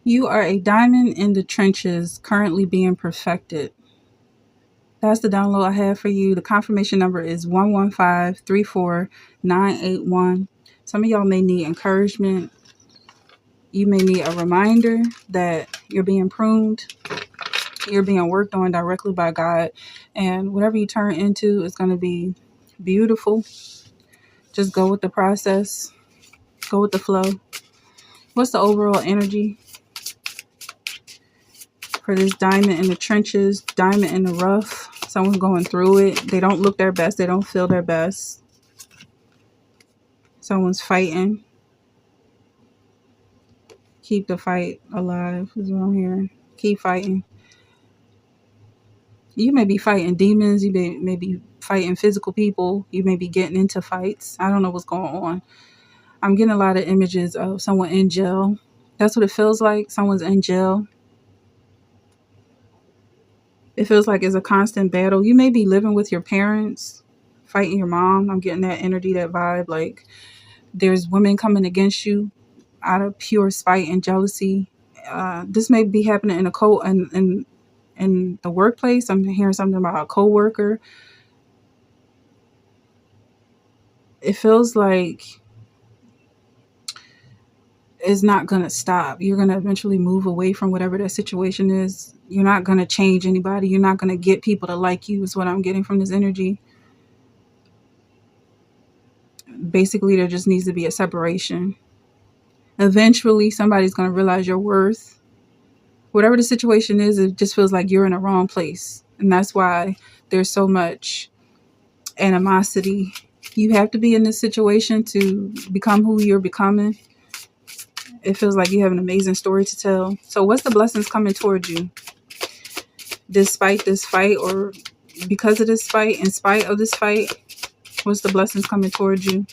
You are a diamond in the trenches, currently being perfected. That's the download I have for you. The confirmation number is 11534981. Some of y'all may need encouragement. You may need a reminder that you're being pruned. You're being worked on directly by God. And whatever you turn into is going to be beautiful. Just go with the process. Go with the flow. What's the overall energy for this diamond in the trenches, diamond in the rough? Someone's going through it. They don't look their best. They don't feel their best. Someone's fighting. Keep the fight alive is what I'm hearing. Keep fighting. You may be fighting demons. You may be fighting physical people. You may be getting into fights. I don't know what's going on. I'm getting a lot of images of someone in jail. That's what it feels like. Someone's in jail. It feels like it's a constant battle. You may be living with your parents, fighting your mom. I'm getting that energy, that vibe. Like there's women coming against you out of pure spite and jealousy. This may be happening in the workplace. I'm hearing something about a coworker. It feels like it's not going to stop. You're going to eventually move away from whatever that situation is. You're not going to change anybody. You're not going to get people to like you is what I'm getting from this energy. Basically, there just needs to be a separation. Eventually, somebody's going to realize your worth. Whatever the situation is, it just feels like you're in the wrong place. And that's why there's so much animosity. You have to be in this situation to become who you're becoming. It feels like you have an amazing story to tell. So what's the blessings coming towards you? Despite this fight, or because of this fight, in spite of this fight, what's the blessings coming towards you?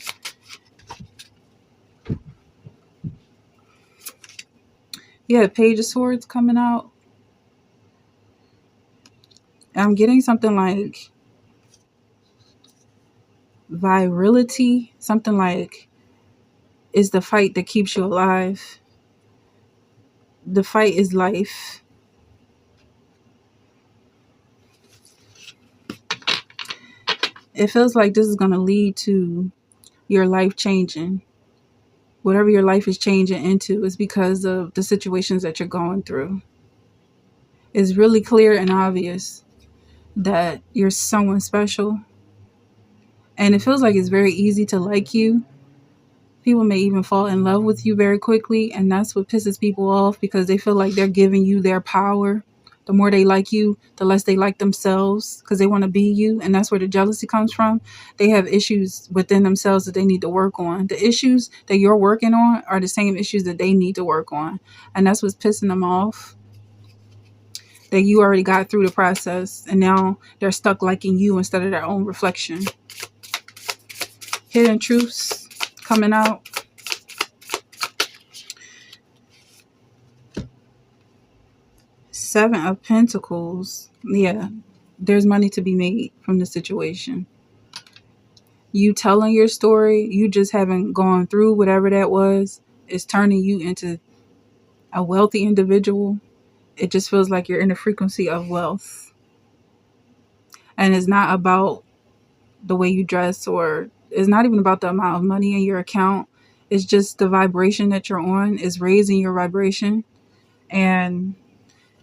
Yeah, Page of Swords coming out. I'm getting something like virility, something like is the fight that keeps you alive. The fight is life. It feels like this is going to lead to your life changing. Whatever your life is changing into is because of the situations that you're going through. It's really clear and obvious that you're someone special. And it feels like it's very easy to like you. People may even fall in love with you very quickly. And that's what pisses people off, because they feel like they're giving you their power. The more they like you, the less they like themselves, because they want to be you. And that's where the jealousy comes from. They have issues within themselves that they need to work on. The issues that you're working on are the same issues that they need to work on. And that's what's pissing them off. That you already got through the process, and now they're stuck liking you instead of their own reflection. Hidden truths coming out. Seven of Pentacles. Yeah, there's money to be made from the situation. You telling your story, you just haven't gone through whatever that was, is turning you into a wealthy individual. It just feels like you're in the frequency of wealth. And it's not about the way you dress, or it's not even about the amount of money in your account. It's just the vibration that you're on is raising your vibration. And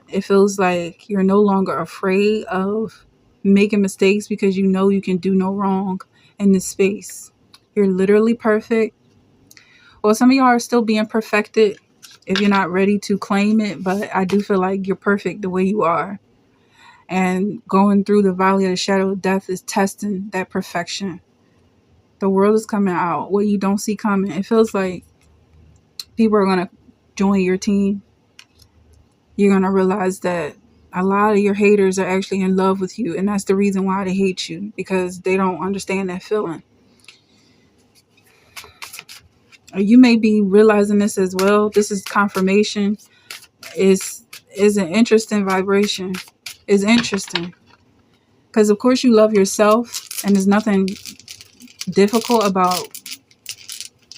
it feels like you're no longer afraid of making mistakes, because you know you can do no wrong in this space. You're literally perfect. Well, some of y'all are still being perfected if you're not ready to claim it, but I do feel like you're perfect the way you are. And going through the valley of the shadow of death is testing that perfection. The world is coming out, what you don't see coming. It feels like people are going to join your team. You're going to realize that a lot of your haters are actually in love with you. And that's the reason why they hate you, because they don't understand that feeling. You may be realizing this as well. This is confirmation. Is an interesting vibration. It's interesting. Because of course you love yourself, and there's nothing difficult about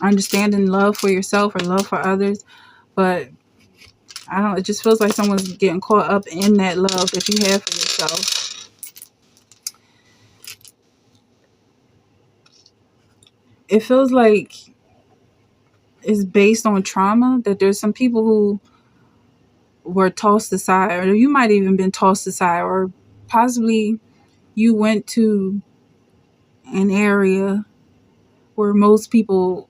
understanding love for yourself or love for others. But It just feels like someone's getting caught up in that love that you have for yourself. It feels like it's based on trauma, that there's some people who were tossed aside, or you might even been tossed aside, or possibly you went to an area where most people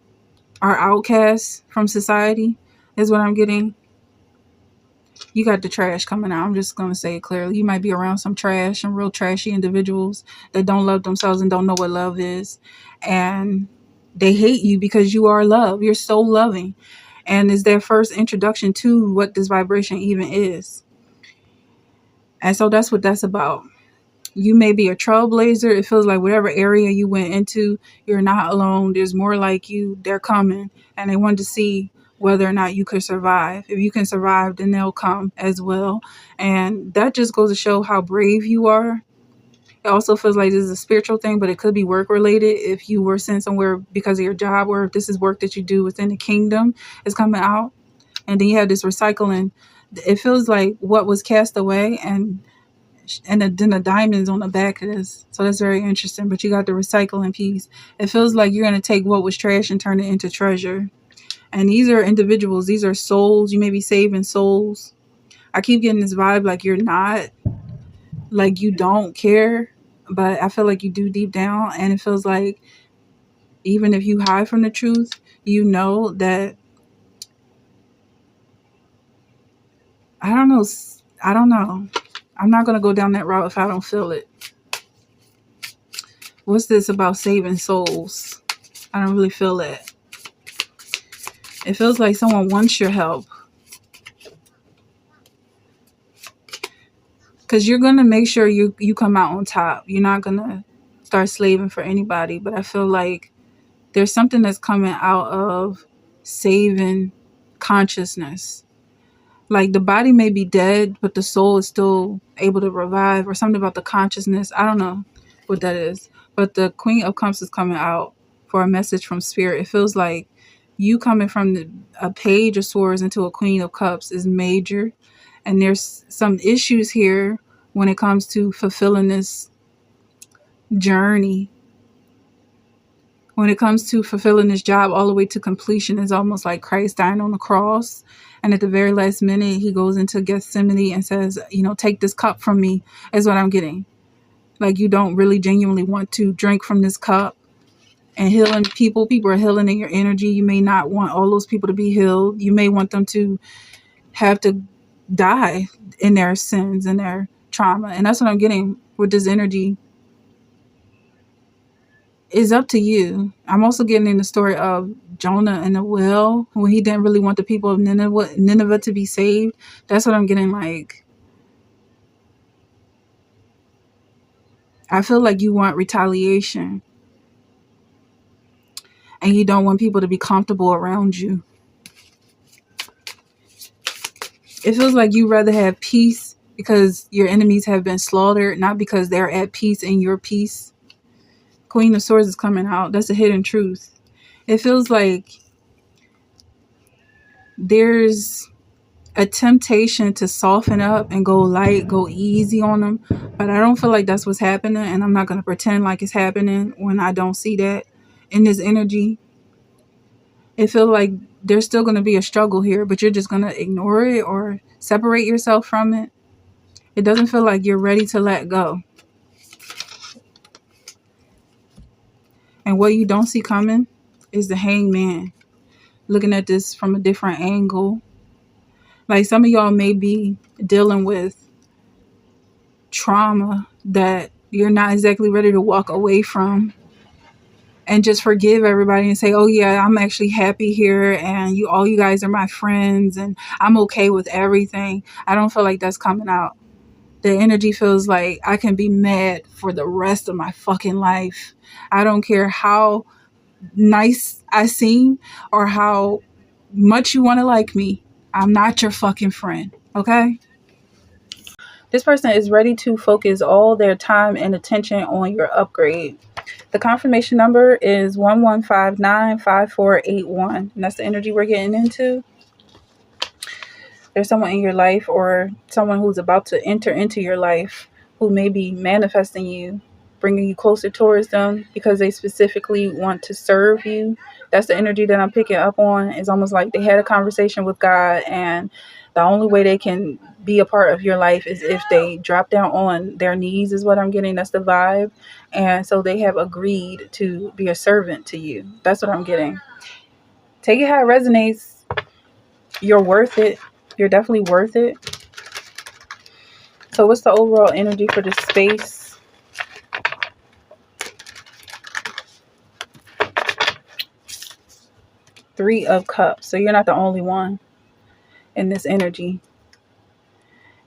are outcasts from society, is what I'm getting. You got the trash coming out. I'm just going to say it clearly. You might be around some trash, some real trashy individuals that don't love themselves and don't know what love is. And they hate you because you are love. You're so loving. And it's their first introduction to what this vibration even is. And so that's what that's about. You may be a trailblazer. It feels like whatever area you went into, you're not alone. There's more like you. They're coming. And they want to see whether or not you could survive. If you can survive, then they'll come as well. And that just goes to show how brave you are. It also feels like this is a spiritual thing, but it could be work related. If you were sent somewhere because of your job, or if this is work that you do within the kingdom is coming out. And then you have this recycling. It feels like what was cast away, and then the diamonds on the back of this. So that's very interesting. But you got the recycling piece. It feels like you're going to take what was trash and turn it into treasure. And these are individuals. These are souls. You may be saving souls. I keep getting this vibe like you're not. Like you don't care. But I feel like you do deep down. And it feels like even if you hide from the truth, you know that. I don't know. I'm not going to go down that route if I don't feel it. What's this about saving souls? I don't really feel that. It feels like someone wants your help. Because you're going to make sure you come out on top. You're not going to start slaving for anybody. But I feel like there's something that's coming out of saving consciousness. Like the body may be dead, but the soul is still able to revive, or something about the consciousness. I don't know what that is. But the Queen of Cups is coming out for a message from Spirit. It feels like you coming from a Page of Swords into a Queen of Cups is major. And there's some issues here when it comes to fulfilling this journey. When it comes to fulfilling this job all the way to completion, it's almost like Christ dying on the cross. And at the very last minute, he goes into Gethsemane and says, take this cup from me, is what I'm getting. Like you don't really genuinely want to drink from this cup. And healing people are healing in your energy. You may not want all those people to be healed. You may want them to have to die in their sins and their trauma. And that's what I'm getting with this energy. It's up to you. I'm also getting in the story of Jonah and the whale, when he didn't really want the people of Nineveh to be saved. That's what I'm getting like. I feel like you want retaliation. And you don't want people to be comfortable around you. It feels like you rather have peace because your enemies have been slaughtered, not because they're at peace in your peace. Queen of Swords is coming out. That's a hidden truth. It feels like there's a temptation to soften up and go light, go easy on them. But I don't feel like that's what's happening. And I'm not going to pretend like it's happening when I don't see that in this energy. It feels like there's still going to be a struggle here, but you're just going to ignore it or separate yourself from it. It doesn't feel like you're ready to let go. And what you don't see coming is the Hangman. Looking at this from a different angle. Like some of y'all may be dealing with trauma that you're not exactly ready to walk away from. And just forgive everybody and say, oh yeah, I'm actually happy here. And all you guys are my friends. And I'm okay with everything. I don't feel like that's coming out. The energy feels like I can be mad for the rest of my fucking life. I don't care how nice I seem or how much you want to like me. I'm not your fucking friend. Okay? This person is ready to focus all their time and attention on your upgrade. The confirmation number is 11595481. And that's the energy we're getting into. There's someone in your life or someone who's about to enter into your life who may be manifesting you, bringing you closer towards them because they specifically want to serve you. That's the energy that I'm picking up on. It's almost like they had a conversation with God, and the only way they can be a part of your life is if they drop down on their knees, is what I'm getting. That's the vibe. And so they have agreed to be a servant to you. That's what I'm getting. Take it how it resonates. You're worth it. You're definitely worth it. So what's the overall energy for this space? Three of Cups. So you're not the only one in this energy.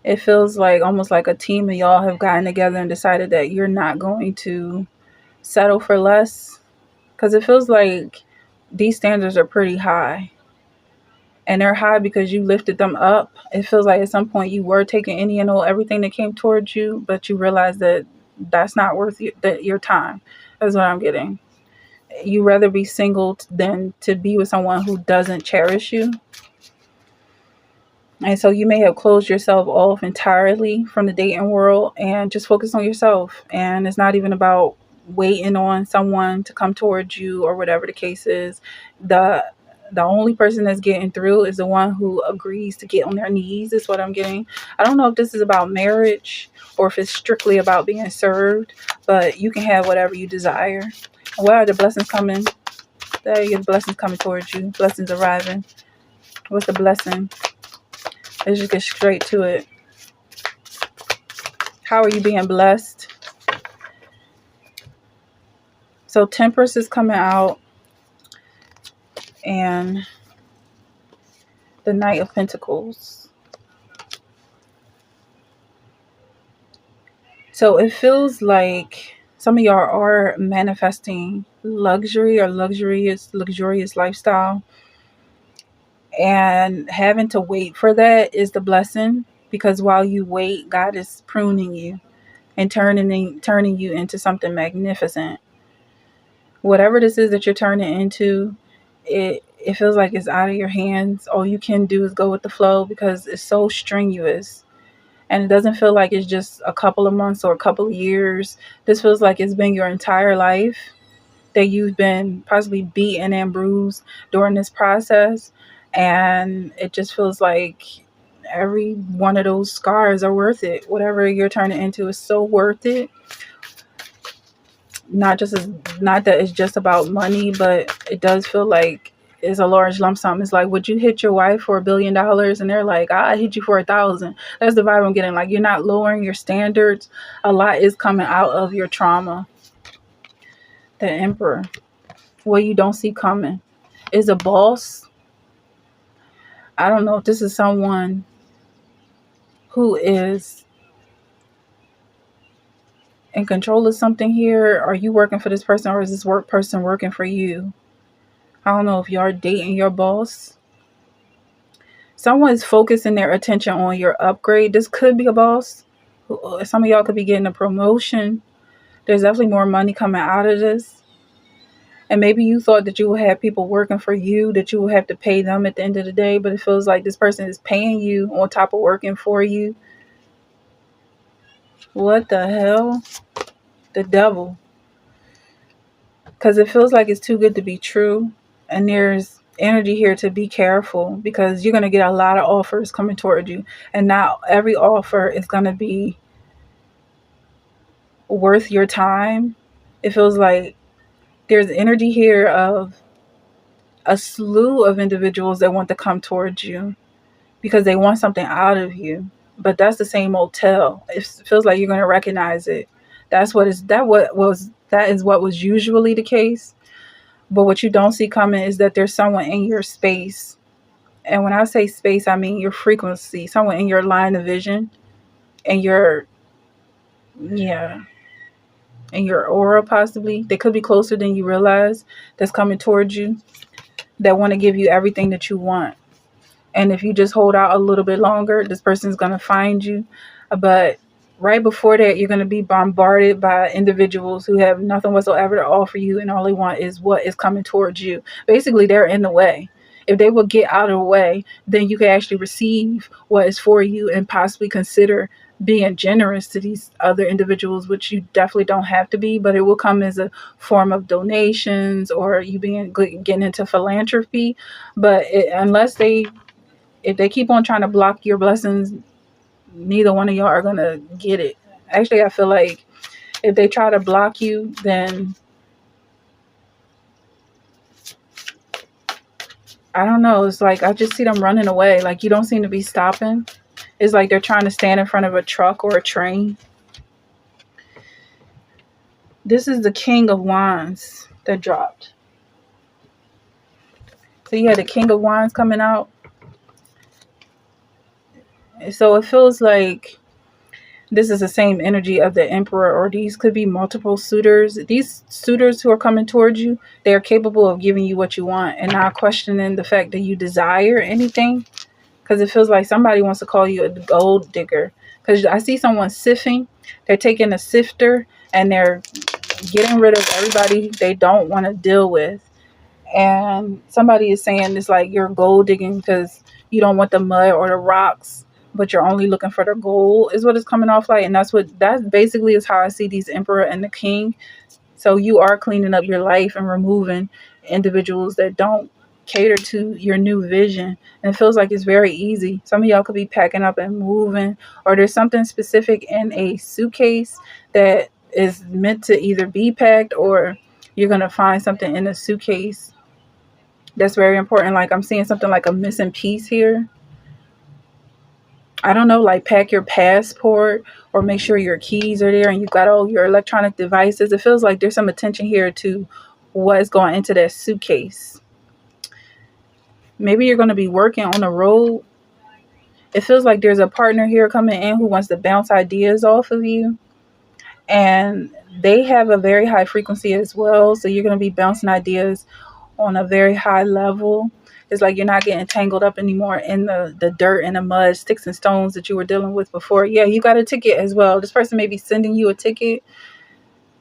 It feels like almost like a team of y'all have gotten together and decided that you're not going to settle for less. Because it feels like these standards are pretty high. And they're high because you lifted them up. It feels like at some point you were taking any and all everything that came towards you, but you realized that that's not worth your time. That's what I'm getting. You rather be single than to be with someone who doesn't cherish you. And so you may have closed yourself off entirely from the dating world and just focus on yourself. And it's not even about waiting on someone to come towards you or whatever the case is. The only person that's getting through is the one who agrees to get on their knees, is what I'm getting. I don't know if this is about marriage or if it's strictly about being served, but you can have whatever you desire. Where are the blessings coming? There you go, blessings coming towards you. Blessings arriving. What's the blessing? Let's just get straight to it. How are you being blessed? So Temperance is coming out. And the Knight of Pentacles. So it feels like some of y'all are manifesting luxury or luxurious lifestyle. And having to wait for that is the blessing. Because while you wait, God is pruning you and turning you into something magnificent. Whatever this is that you're turning into, it feels like it's out of your hands. All you can do is go with the flow because it's so strenuous. And it doesn't feel like it's just a couple of months or a couple of years. This feels like it's been your entire life that you've been possibly beaten and bruised during this process. And it just feels like every one of those scars are worth it. Whatever you're turning into is so worth it. Not that it's just about money, but it does feel like it's a large lump sum. It's like, would you hit your wife for $1 billion? And they're like, I hit you for 1,000. That's the vibe I'm getting. Like, you're not lowering your standards. A lot is coming out of your trauma. The Emperor, what you don't see coming, is a boss. I don't know if this is someone who is in control of something here. Are you working for this person, or is this person working for you? I don't know if you're dating your boss. Someone is focusing their attention on your upgrade. This could be a boss. Some of y'all could be getting a promotion. There's definitely more money coming out of this. And maybe you thought that you would have people working for you, that you would have to pay them at the end of the day. But it feels like this person is paying you on top of working for you. What the hell? The devil. Because it feels like it's too good to be true. And there's energy here to be careful, because you're going to get a lot of offers coming toward you. And not every offer is going to be worth your time. It feels like there's energy here of a slew of individuals that want to come towards you because they want something out of you. But that's the same old tale. It feels like you're going to recognize it. That is what was usually the case. But what you don't see coming is that there's someone in your space. And when I say space, I mean your frequency, someone in your line of vision, and your aura possibly. They could be closer than you realize, that's coming towards you, that want to give you everything that you want. And if you just hold out a little bit longer, this person's going to find you. But right before that, you're going to be bombarded by individuals who have nothing whatsoever to offer you, and all they want is what is coming towards you. Basically, they're in the way. If they will get out of the way, then you can actually receive what is for you and possibly consider being generous to these other individuals, which you definitely don't have to be, but it will come as a form of donations or you getting into philanthropy. But if they keep on trying to block your blessings, neither one of y'all are gonna get it. Actually, I feel like if they try to block you, then I don't know. It's like I just see them running away. Like you don't seem to be stopping. It's like they're trying to stand in front of a truck or a train. This is the King of Wands that dropped. So you had the King of Wands coming out. So it feels like this is the same energy of the Emperor, or these could be multiple suitors. These suitors who are coming towards you, they are capable of giving you what you want and not questioning the fact that you desire anything. Because it feels like somebody wants to call you a gold digger. Because I see someone sifting. They're taking a sifter and they're getting rid of everybody they don't want to deal with. And somebody is saying it's like you're gold digging because you don't want the mud or the rocks, but you're only looking for the gold is what it's coming off like. And that basically is how I see these Emperor and the King. So you are cleaning up your life and removing individuals that don't cater to your new vision. And it feels like it's very easy. Some of y'all could be packing up and moving, or there's something specific in a suitcase that is meant to either be packed, or you're going to find something in a suitcase that's very important. Like I'm seeing something like a missing piece here. I don't know, like pack your passport or make sure your keys are there and you've got all your electronic devices. It feels like there's some attention here to what's going into that suitcase. Maybe you're going to be working on the road. It feels like there's a partner here coming in who wants to bounce ideas off of you. And they have a very high frequency as well. So you're going to be bouncing ideas on a very high level. It's like you're not getting tangled up anymore in the dirt and the mud, sticks and stones that you were dealing with before. Yeah, you got a ticket as well. This person may be sending you a ticket.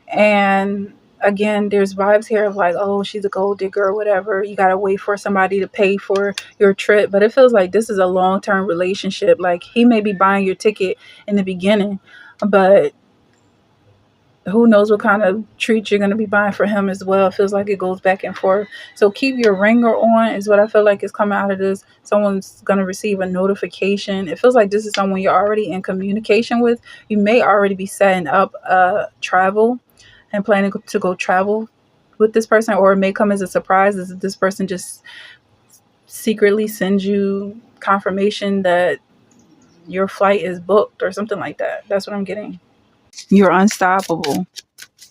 And again, there's vibes here of like, oh, she's a gold digger or whatever. You got to wait for somebody to pay for your trip. But it feels like this is a long-term relationship. Like he may be buying your ticket in the beginning, but who knows what kind of treats you're going to be buying for him as well. It feels like it goes back and forth. So keep your ringer on is what I feel like is coming out of this. Someone's going to receive a notification. It feels like this is someone you're already in communication with. You may already be setting up travel and planning to go travel with this person, or it may come as a surprise as this person just secretly sends you confirmation that your flight is booked or something like that. That's what I'm getting. You're unstoppable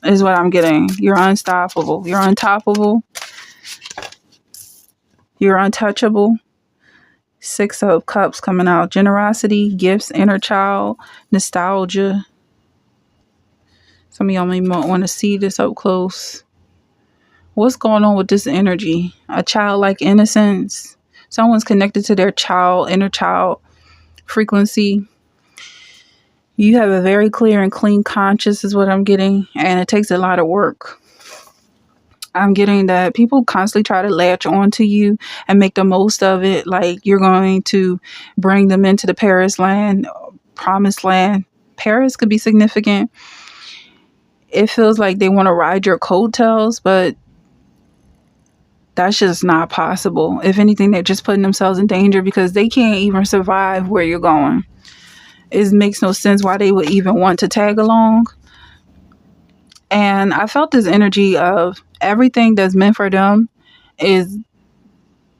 is what I'm getting. You're unstoppable. You're untoppable. You're untouchable. 6 of Cups coming out. Generosity, gifts, inner child, nostalgia. Some of y'all may want to see this up close. What's going on with this energy? A childlike innocence. Someone's connected to their child, inner child frequency. You have a very clear and clean conscience is what I'm getting. And it takes a lot of work. I'm getting that people constantly try to latch onto you and make the most of it. Like you're going to bring them into the Paris land, promised land. Paris could be significant. It feels like they want to ride your coattails, but that's just not possible. If anything, they're just putting themselves in danger because they can't even survive where you're going. It makes no sense why they would even want to tag along. And I felt this energy of everything that's meant for them is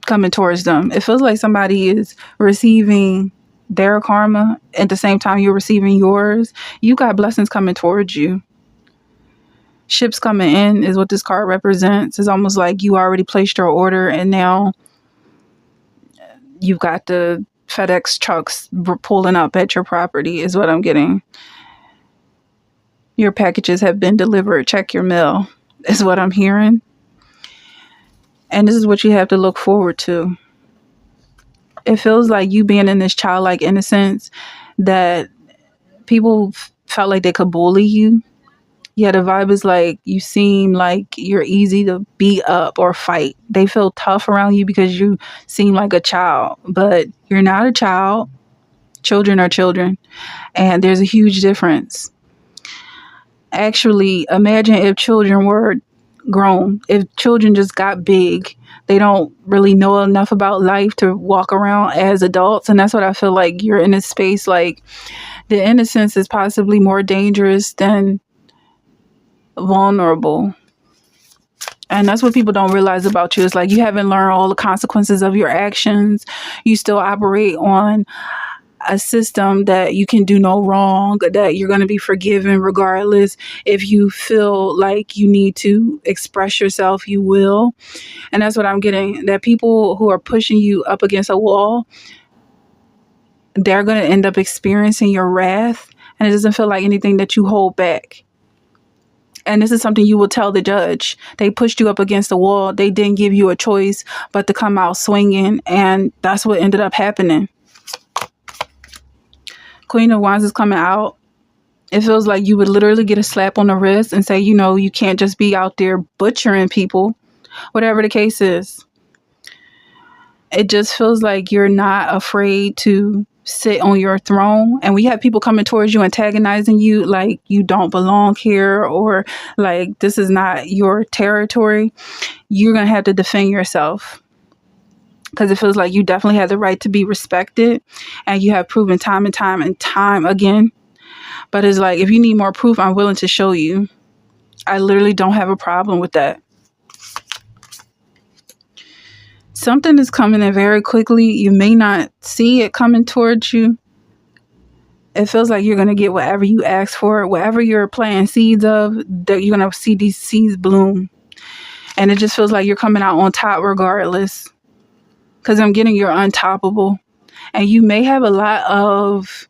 coming towards them. It feels like somebody is receiving their karma at the same time you're receiving yours. You got blessings coming towards you. Ships coming in is what this card represents. It's almost like you already placed your order and now you've got the FedEx trucks pulling up at your property is what I'm getting. Your packages have been delivered. Check your mail is what I'm hearing. And this is what you have to look forward to. It feels like you being in this childlike innocence that people felt like they could bully you. Yeah, the vibe is like you seem like you're easy to beat up or fight. They feel tough around you because you seem like a child, but you're not a child. Children are children, and there's a huge difference. Actually, imagine if children were grown, if children just got big. They don't really know enough about life to walk around as adults. And that's what I feel like you're in a space like the innocence is possibly more dangerous than vulnerable. And that's what people don't realize about you. It's like you haven't learned all the consequences of your actions. You still operate on a system that you can do no wrong, that you're going to be forgiven regardless. If you feel like you need to express yourself, you will. And that's what I'm getting, that people who are pushing you up against a wall, they're going to end up experiencing your wrath. And it doesn't feel like anything that you hold back. And this is something you will tell the judge. They pushed you up against the wall. They didn't give you a choice but to come out swinging. And that's what ended up happening. Queen of Wands is coming out. It feels like you would literally get a slap on the wrist and say, you know, you can't just be out there butchering people, whatever the case is. It just feels like you're not afraid to sit on your throne. And we have people coming towards you, antagonizing you like you don't belong here, or like this is not your territory. You're going to have to defend yourself, because it feels like you definitely have the right to be respected, and you have proven time and time and time again. But it's like, if you need more proof, I'm willing to show you. I literally don't have a problem with that. Something is coming in very quickly. You may not see it coming towards you. It feels like you're going to get whatever you ask for, whatever you're planting seeds of, that you're going to see these seeds bloom. And it just feels like you're coming out on top regardless. Because I'm getting you're untoppable. And you may have a lot of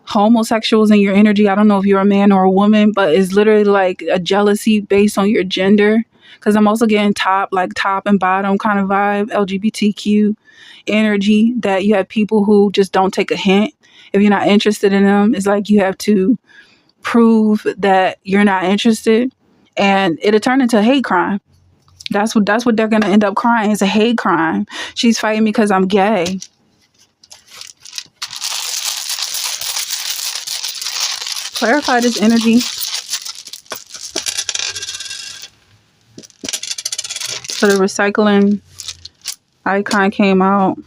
homosexuals in your energy. I don't know if you're a man or a woman, but it's literally like a jealousy based on your gender. Because I'm also getting top and bottom kind of vibe, LGBTQ energy, that you have people who just don't take a hint. If you're not interested in them, it's like you have to prove that you're not interested. And it'll turn into a hate crime. That's what they're going to end up crying. It's a hate crime. She's fighting me because I'm gay. Clarify this energy. So the recycling icon came out.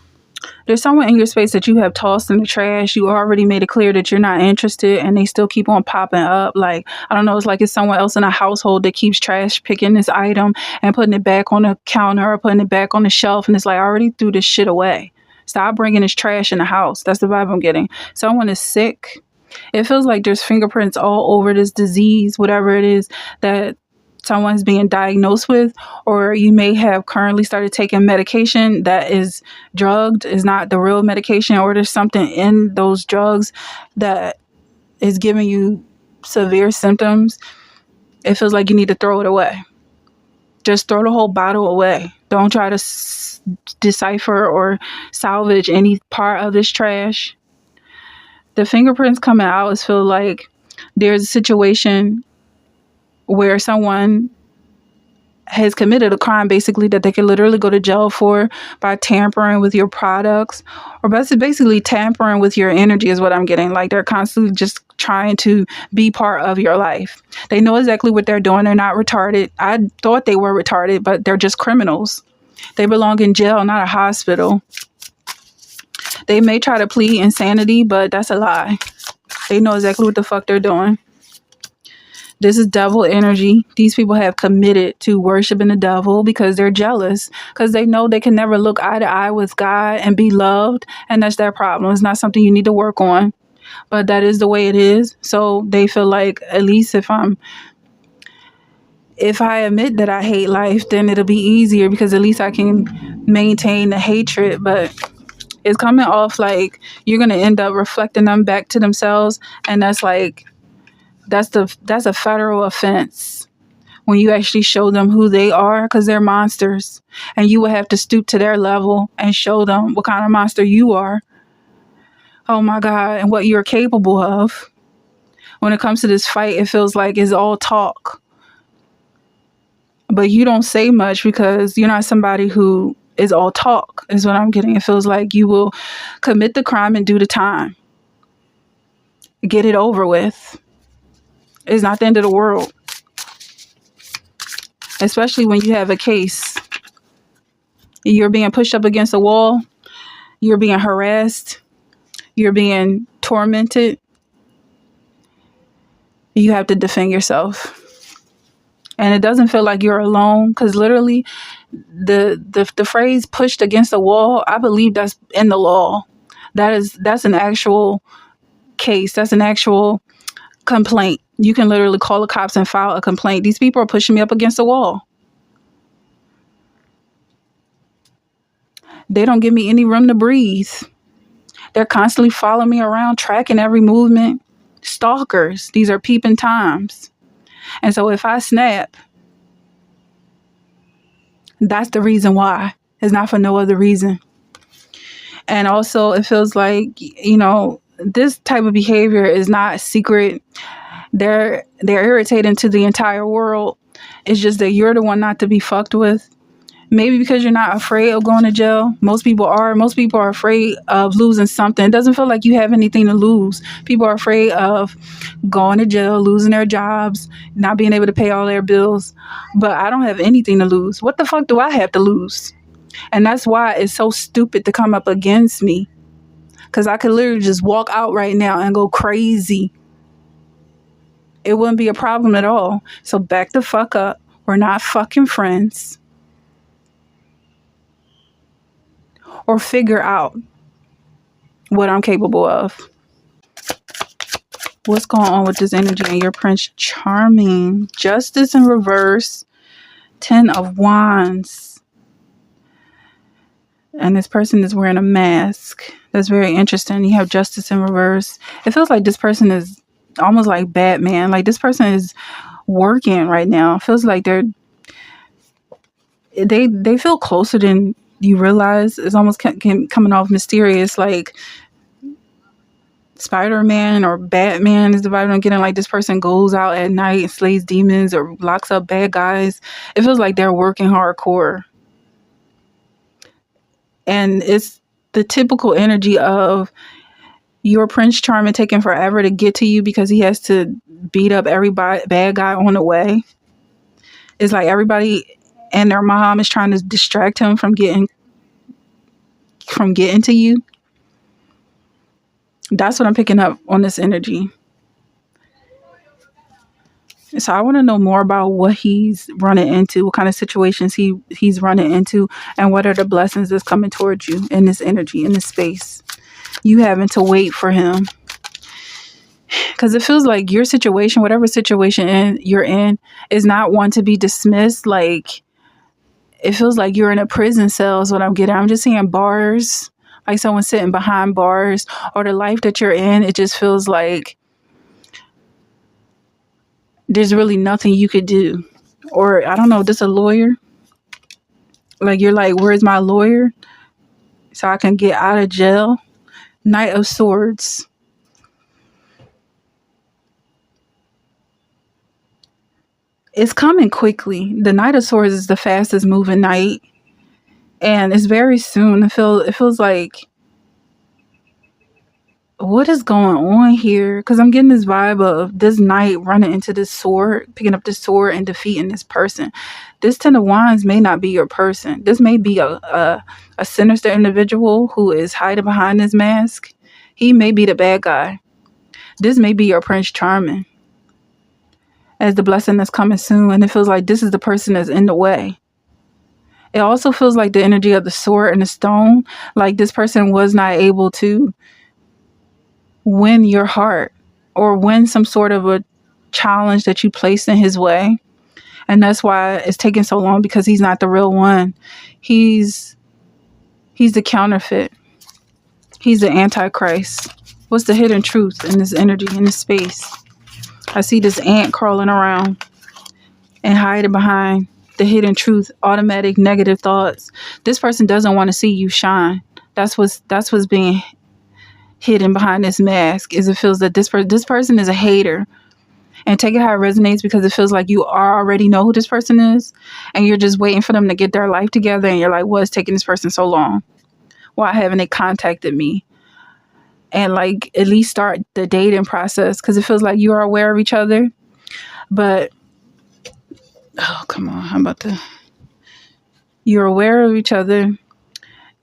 There's someone in your space that you have tossed in the trash. You already made it clear that you're not interested, and they still keep on popping up. Like, I don't know, it's like it's someone else in a household that keeps trash picking this item and putting it back on the counter or putting it back on the shelf. And it's like, I already threw this shit away. Stop bringing this trash in the house. That's the vibe I'm getting. Someone is sick. It feels like there's fingerprints all over this disease, whatever it is that someone's being diagnosed with, or you may have currently started taking medication that is drugged, is not the real medication, or there's something in those drugs that is giving you severe symptoms. It feels like you need to throw it away. Just throw the whole bottle away. Don't try to decipher or salvage any part of this trash. The fingerprints coming out is feel like there's a situation where someone has committed a crime, basically, that they can literally go to jail for by tampering with your products, or basically tampering with your energy is what I'm getting. Like, they're constantly just trying to be part of your life. They know exactly what they're doing. They're not retarded. I thought they were retarded, but they're just criminals. They belong in jail, not a hospital. They may try to plead insanity, but that's a lie. They know exactly what the fuck they're doing. This is devil energy. These people have committed to worshiping the devil because they're jealous, because they know they can never look eye to eye with God and be loved. And that's their problem. It's not something you need to work on, but that is the way it is. So they feel like, at least if I admit that I hate life, then it'll be easier, because at least I can maintain the hatred. But it's coming off like you're going to end up reflecting them back to themselves. And that's like, that's a federal offense when you actually show them who they are, because they're monsters, and you will have to stoop to their level and show them what kind of monster you are. Oh my God, and what you're capable of. When it comes to this fight, it feels like it's all talk. But you don't say much because you're not somebody who is all talk, is what I'm getting. It feels like you will commit the crime and do the time. Get it over with. It's not the end of the world. Especially when you have a case. You're being pushed up against a wall. You're being harassed. You're being tormented. You have to defend yourself. And it doesn't feel like you're alone, because literally the phrase pushed against the wall, I believe that's in the law. That's an actual case. That's an actual complaint. You can literally call the cops and file a complaint. These people are pushing me up against the wall. They don't give me any room to breathe. They're constantly following me around, tracking every movement. Stalkers. These are peeping times. And so if I snap, that's the reason why. It's not for no other reason. And also it feels like, this type of behavior is not secret. They're irritating to the entire world. It's just that you're the one not to be fucked with. Maybe because you're not afraid of going to jail. Most people are. Most people are afraid of losing something. It doesn't feel like you have anything to lose. People are afraid of going to jail, losing their jobs, not being able to pay all their bills. But I don't have anything to lose. What the fuck do I have to lose? And that's why it's so stupid to come up against me. Because I could literally just walk out right now and go crazy. It wouldn't be a problem at all. So back the fuck up. We're not fucking friends. Or figure out what I'm capable of. What's going on with this energy in your Prince Charming? Justice in reverse. 10 of Wands. And this person is wearing a mask. That's very interesting. You have Justice in reverse. It feels like this person is almost like Batman. Like this person is working right now. It feels like they feel closer than you realize. It's almost coming off mysterious, like Spider-Man or Batman is the vibe I'm getting. Like this person goes out at night and slays demons or locks up bad guys. It feels like they're working hardcore. And it's the typical energy of your Prince Charming taking forever to get to you because he has to beat up every bad guy on the way. It's like everybody and their mom is trying to distract him from getting to you. That's what I'm picking up on this energy. So I want to know more about what he's running into, what kind of situations he's running into, and what are the blessings that's coming towards you in this energy, in this space. You having to wait for him. Because it feels like your situation, whatever situation you're in, is not one to be dismissed. Like, it feels like you're in a prison cell is what I'm getting. I'm just seeing bars, like someone sitting behind bars, or the life that you're in. It just feels like there's really nothing you could do. Or, I don't know, this a lawyer? Like, you're like, where's my lawyer? So I can get out of jail. Knight of Swords. It's coming quickly. The Knight of Swords is the fastest moving knight. And it's very soon. It feels like, what is going on here? Because I'm getting this vibe of this knight running into this sword, picking up this sword and defeating this person. This 10 of Wands may not be your person. This may be a sinister individual who is hiding behind this mask. He may be the bad guy. This may be your Prince Charming as the blessing that's coming soon. And it feels like this is the person that's in the way. It also feels like the energy of the sword and the stone. Like this person was not able to win your heart or win some sort of a challenge that you placed in his way. And that's why it's taking so long, because he's not the real one. He's the counterfeit. He's the Antichrist. What's the hidden truth in this energy, in this space? I see this ant crawling around and hiding behind the hidden truth, automatic negative thoughts. This person doesn't want to see you shine. That's what's being hidden behind this mask is it feels that this person is a hater. And take it how it resonates, because it feels like you already know who this person is and you're just waiting for them to get their life together, and you're like, what's taking this person so long? Why haven't they contacted me? And like at least start the dating process, because it feels like you are aware of each other. But oh, come on, I'm about to. You're aware of each other,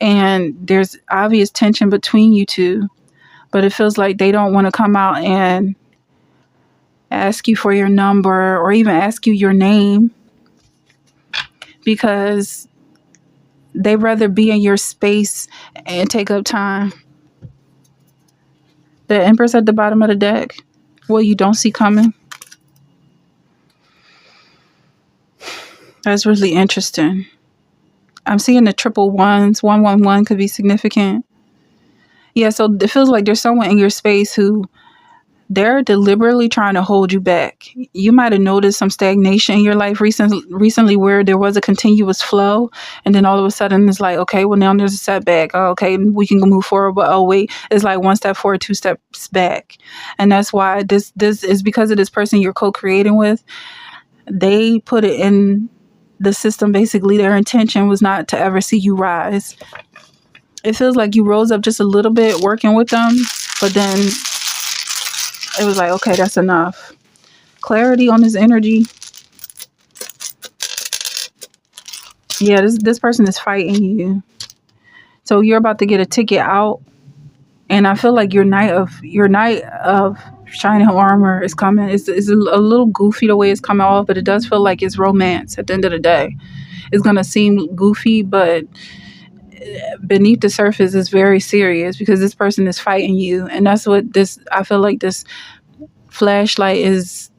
and there's obvious tension between you two, but it feels like they don't want to come out and ask you for your number or even ask you your name, because they rather be in your space and take up time. The Empress at the bottom of the deck, what you don't see coming. That's really interesting. I'm seeing the triple ones. 111 could be significant. Yeah, so it feels like there's someone in your space who they're deliberately trying to hold you back. You might have noticed some stagnation in your life recently where there was a continuous flow, and then all of a sudden it's like, okay, well now there's a setback. Oh, okay, we can move forward, but oh wait, it's like one step forward, two steps back. And that's why this is because of this person you're co-creating with. They put it in the system. Basically, their intention was not to ever see you rise. It feels like you rose up just a little bit working with them, but then it was like, okay, that's enough. Clarity on this energy. Yeah, this person is fighting you. So you're about to get a ticket out, and I feel like your night of shining armor is coming. It's a little goofy the way it's coming off, but it does feel like it's romance at the end of the day. It's gonna seem goofy, but beneath the surface is very serious, because this person is fighting you, and that's what I feel like this flashlight is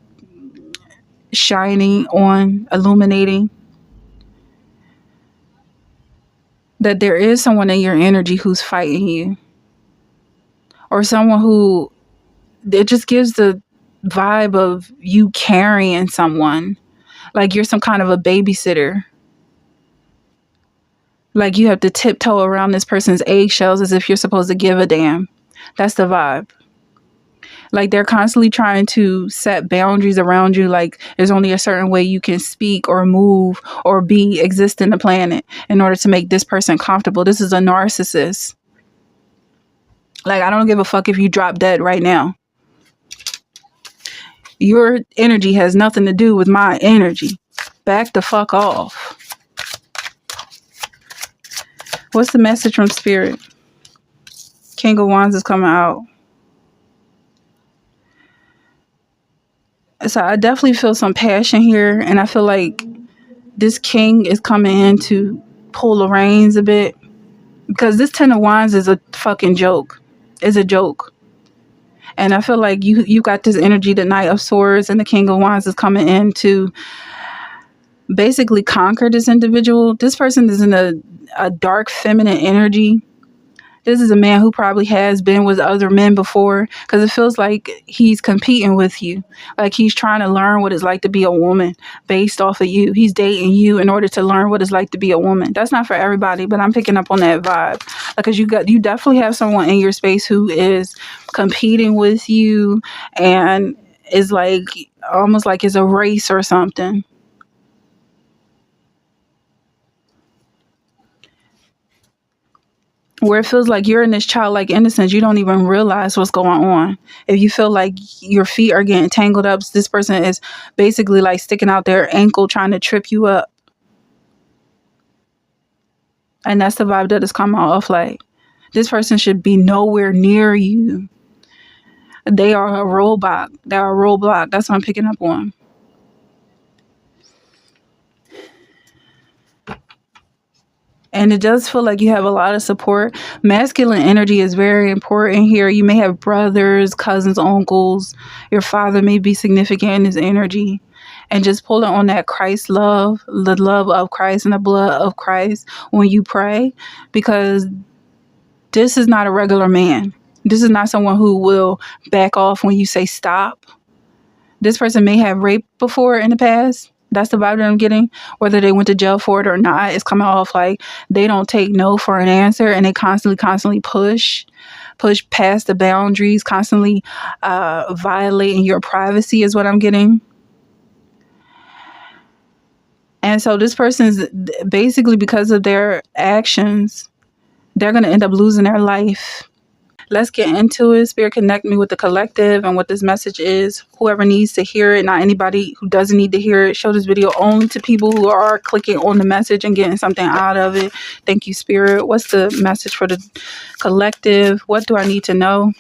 shining on, illuminating, that there is someone in your energy who's fighting you, or someone who, it just gives the vibe of you carrying someone, like you're some kind of a babysitter. Like you have to tiptoe around this person's eggshells as if you're supposed to give a damn. That's the vibe. Like they're constantly trying to set boundaries around you. Like there's only a certain way you can speak or move or exist in the planet in order to make this person comfortable. This is a narcissist. Like, I don't give a fuck if you drop dead right now. Your energy has nothing to do with my energy. Back the fuck off. What's the message from Spirit? King of Wands is coming out. So I definitely feel some passion here, and I feel like this king is coming in to pull the reins a bit, because this Ten of Wands is a fucking joke. It's a joke. And I feel like you got this energy, the Knight of Swords and the King of Wands is coming in to basically conquer this individual. This person is in a dark feminine energy. This is a man who probably has been with other men before, because it feels like he's competing with you. Like he's trying to learn what it's like to be a woman based off of you. He's dating you in order to learn what it's like to be a woman. That's not for everybody, but I'm picking up on that vibe. Because you definitely have someone in your space who is competing with you, and is like almost like it's a race or something. Where it feels like you're in this childlike innocence, you don't even realize what's going on. If you feel like your feet are getting tangled up, this person is basically like sticking out their ankle trying to trip you up. And that's the vibe that is coming off. Like, this person should be nowhere near you. They are a roadblock. They're a roadblock. That's what I'm picking up on. And it does feel like you have a lot of support. Masculine energy is very important here. You may have brothers, cousins, uncles. Your father may be significant in his energy. And just pulling on that Christ love, the love of Christ and the blood of Christ when you pray. Because this is not a regular man. This is not someone who will back off when you say stop. This person may have raped before in the past. That's the vibe that I'm getting. Whether they went to jail for it or not, it's coming off like they don't take no for an answer, and they constantly push past the boundaries, constantly violating your privacy is what I'm getting. And so this person's basically, because of their actions, they're going to end up losing their life. Let's get into it. Spirit, connect me with the collective and what this message is. Whoever needs to hear it, not anybody who doesn't need to hear it. Show this video only to people who are clicking on the message and getting something out of it. Thank you, Spirit. What's the message for the collective? What do I need to know?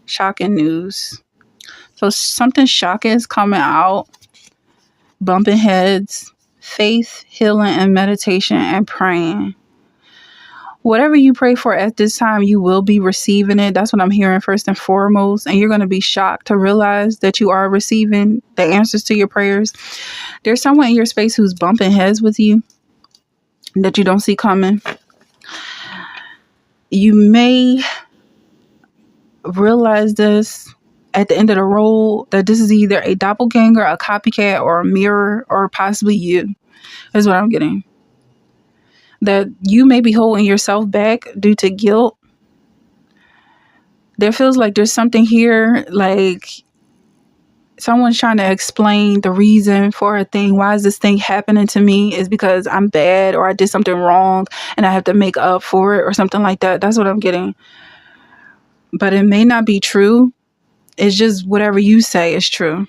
Shocking news. So something shocking is coming out. Bumping heads. Faith, healing, and meditation, and praying. Whatever you pray for at this time, you will be receiving it. That's what I'm hearing first and foremost. And you're going to be shocked to realize that you are receiving the answers to your prayers. There's someone in your space who's bumping heads with you that you don't see coming. You may realize this at the end of the road, that this is either a doppelganger, a copycat, or a mirror, or possibly you. That's what I'm getting. That you may be holding yourself back due to guilt. There feels like there's something here, like someone's trying to explain the reason for a thing. Why is this thing happening to me? Is because I'm bad or I did something wrong and I have to make up for it or something like that. That's what I'm getting. But it may not be true. It's just whatever you say is true.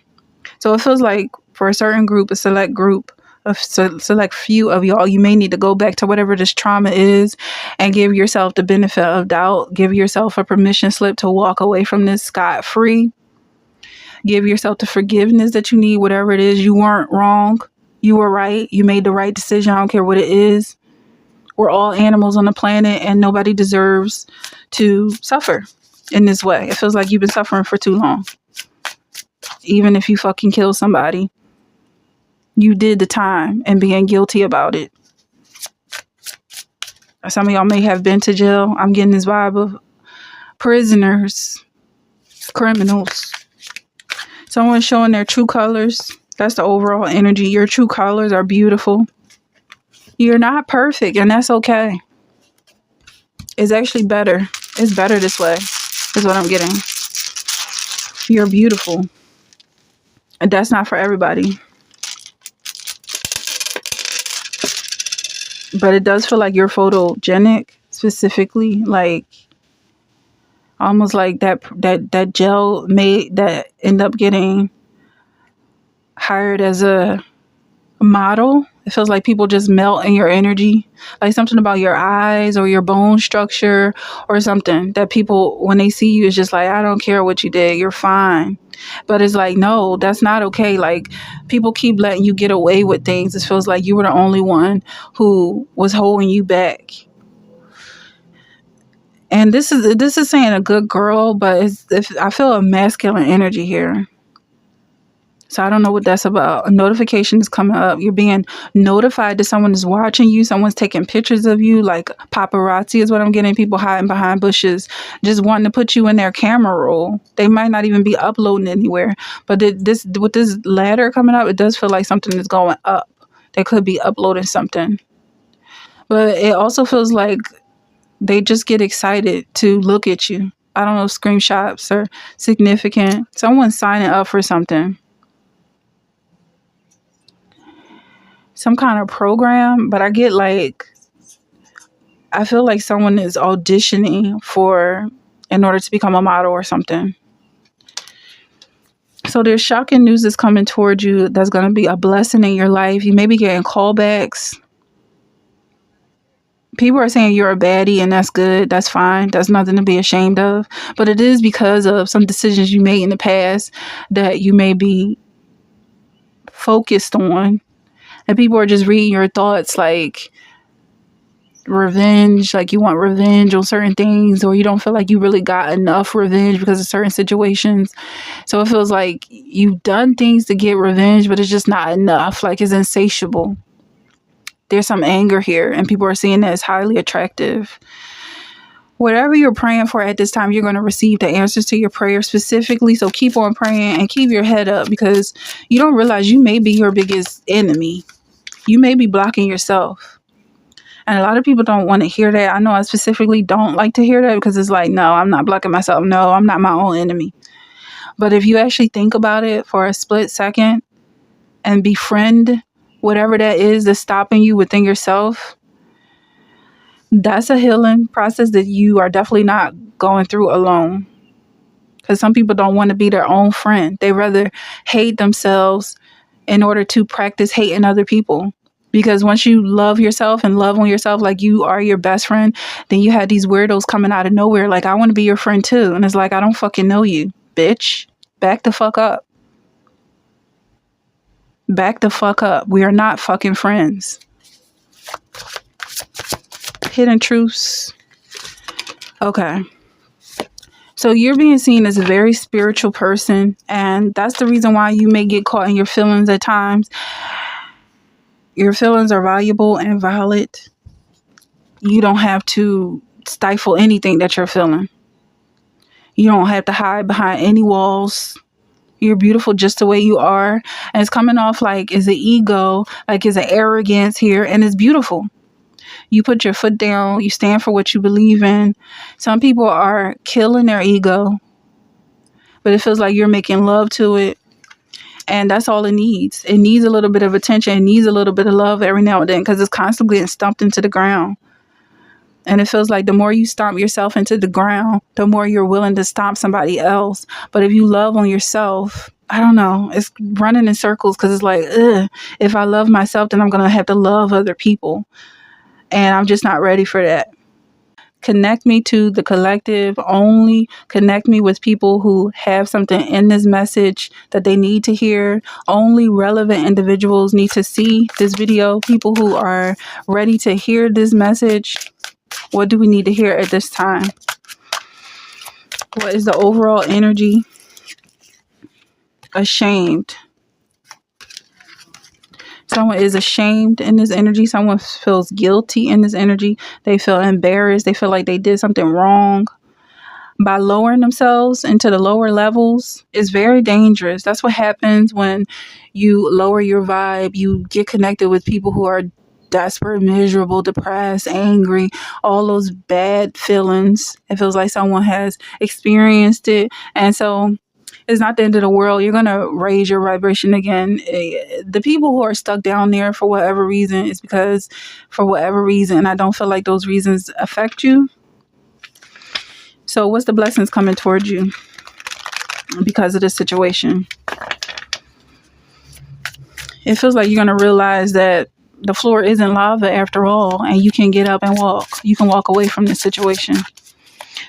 So it feels like for a certain group, a select group, a select few of y'all, you may need to go back to whatever this trauma is and give yourself the benefit of doubt. Give yourself a permission slip to walk away from this scot-free. Give yourself the forgiveness that you need, whatever it is. You weren't wrong. You were right. You made the right decision. I don't care what it is. We're all animals on the planet and nobody deserves to suffer in this way. It feels like you've been suffering for too long. Even if you fucking kill somebody, you did the time and being guilty about it. Some of y'all may have been to jail. I'm getting this vibe of prisoners, criminals. Someone's showing their true colors. That's the overall energy. Your true colors are beautiful. You're not perfect, and that's okay. It's actually better. It's better this way, is what I'm getting. You're beautiful. And that's not for everybody. But it does feel like you're photogenic, specifically, like almost like that gel made that end up getting hired as a model. It feels like people just melt in your energy, like something about your eyes or your bone structure or something that people, when they see you, it's just like, I don't care what you did, you're fine. But it's like, no, that's not okay. Like, people keep letting you get away with things. It feels like you were the only one who was holding you back. And this is saying a good girl, but I feel a masculine energy here. So I don't know what that's about. A notification is coming up. You're being notified that someone is watching you. Someone's taking pictures of you, like paparazzi is what I'm getting. People hiding behind bushes, just wanting to put you in their camera roll. They might not even be uploading anywhere. But with this ladder coming up, it does feel like something is going up. They could be uploading something. But it also feels like they just get excited to look at you. I don't know if screenshots are significant. Someone's signing up for something. Some kind of program, but I feel like someone is auditioning in order to become a model or something. So there's shocking news that's coming towards you that's going to be a blessing in your life. You may be getting callbacks. People are saying you're a baddie, and that's good. That's fine. That's nothing to be ashamed of. But it is because of some decisions you made in the past that you may be focused on. And people are just reading your thoughts, like revenge, like you want revenge on certain things, or you don't feel like you really got enough revenge because of certain situations. So it feels like you've done things to get revenge, but it's just not enough. Like, it's insatiable. There's some anger here, and people are seeing that as highly attractive. Whatever you're praying for at this time, you're going to receive the answers to your prayer specifically. So keep on praying and keep your head up, because you don't realize you may be your biggest enemy. You may be blocking yourself. And a lot of people don't want to hear that. I know I specifically don't like to hear that, because it's like, no, I'm not blocking myself. No, I'm not my own enemy. But if you actually think about it for a split second and befriend whatever that is that's stopping you within yourself, that's a healing process that you are definitely not going through alone. Because some people don't want to be their own friend. They rather hate themselves in order to practice hating other people. Because once you love yourself and love on yourself like you are your best friend, then you have these weirdos coming out of nowhere like, I want to be your friend too. And it's like, I don't fucking know you, bitch. Back the fuck up. Back the fuck up. We are not fucking friends. Hidden truths. Okay. So you're being seen as a very spiritual person, and that's the reason why you may get caught in your feelings at times. Your feelings are valuable and valid. You don't have to stifle anything that you're feeling. You don't have to hide behind any walls. You're beautiful just the way you are. And it's coming off like it's an ego, like it's an arrogance here, and it's beautiful. You put your foot down. You stand for what you believe in. Some people are killing their ego, but it feels like you're making love to it. And that's all it needs. It needs a little bit of attention. It needs a little bit of love every now and then, because it's constantly getting stumped into the ground. And it feels like the more you stomp yourself into the ground, the more you're willing to stomp somebody else. But if you love on yourself, I don't know, it's running in circles, because it's like, ugh, if I love myself, then I'm going to have to love other people. And I'm just not ready for that. Connect me to the collective. Only connect me with people who have something in this message that they need to hear. Only relevant individuals need to see this video. People who are ready to hear this message. What do we need to hear at this time? What is the overall energy? Ashamed. Someone is ashamed in this energy. Someone feels guilty in this energy. They feel embarrassed. They feel like they did something wrong. By lowering themselves into the lower levels is very dangerous. That's what happens when you lower your vibe. You get connected with people who are desperate, miserable, depressed, angry, all those bad feelings. It feels like someone has experienced it. And so it's not the end of the world. You're going to raise your vibration again. The people who are stuck down there for whatever reason is because for whatever reason, I don't feel like those reasons affect you. So what's the blessings coming towards you because of this situation? It feels like you're going to realize that the floor isn't lava after all, and you can get up and walk. You can walk away from this situation.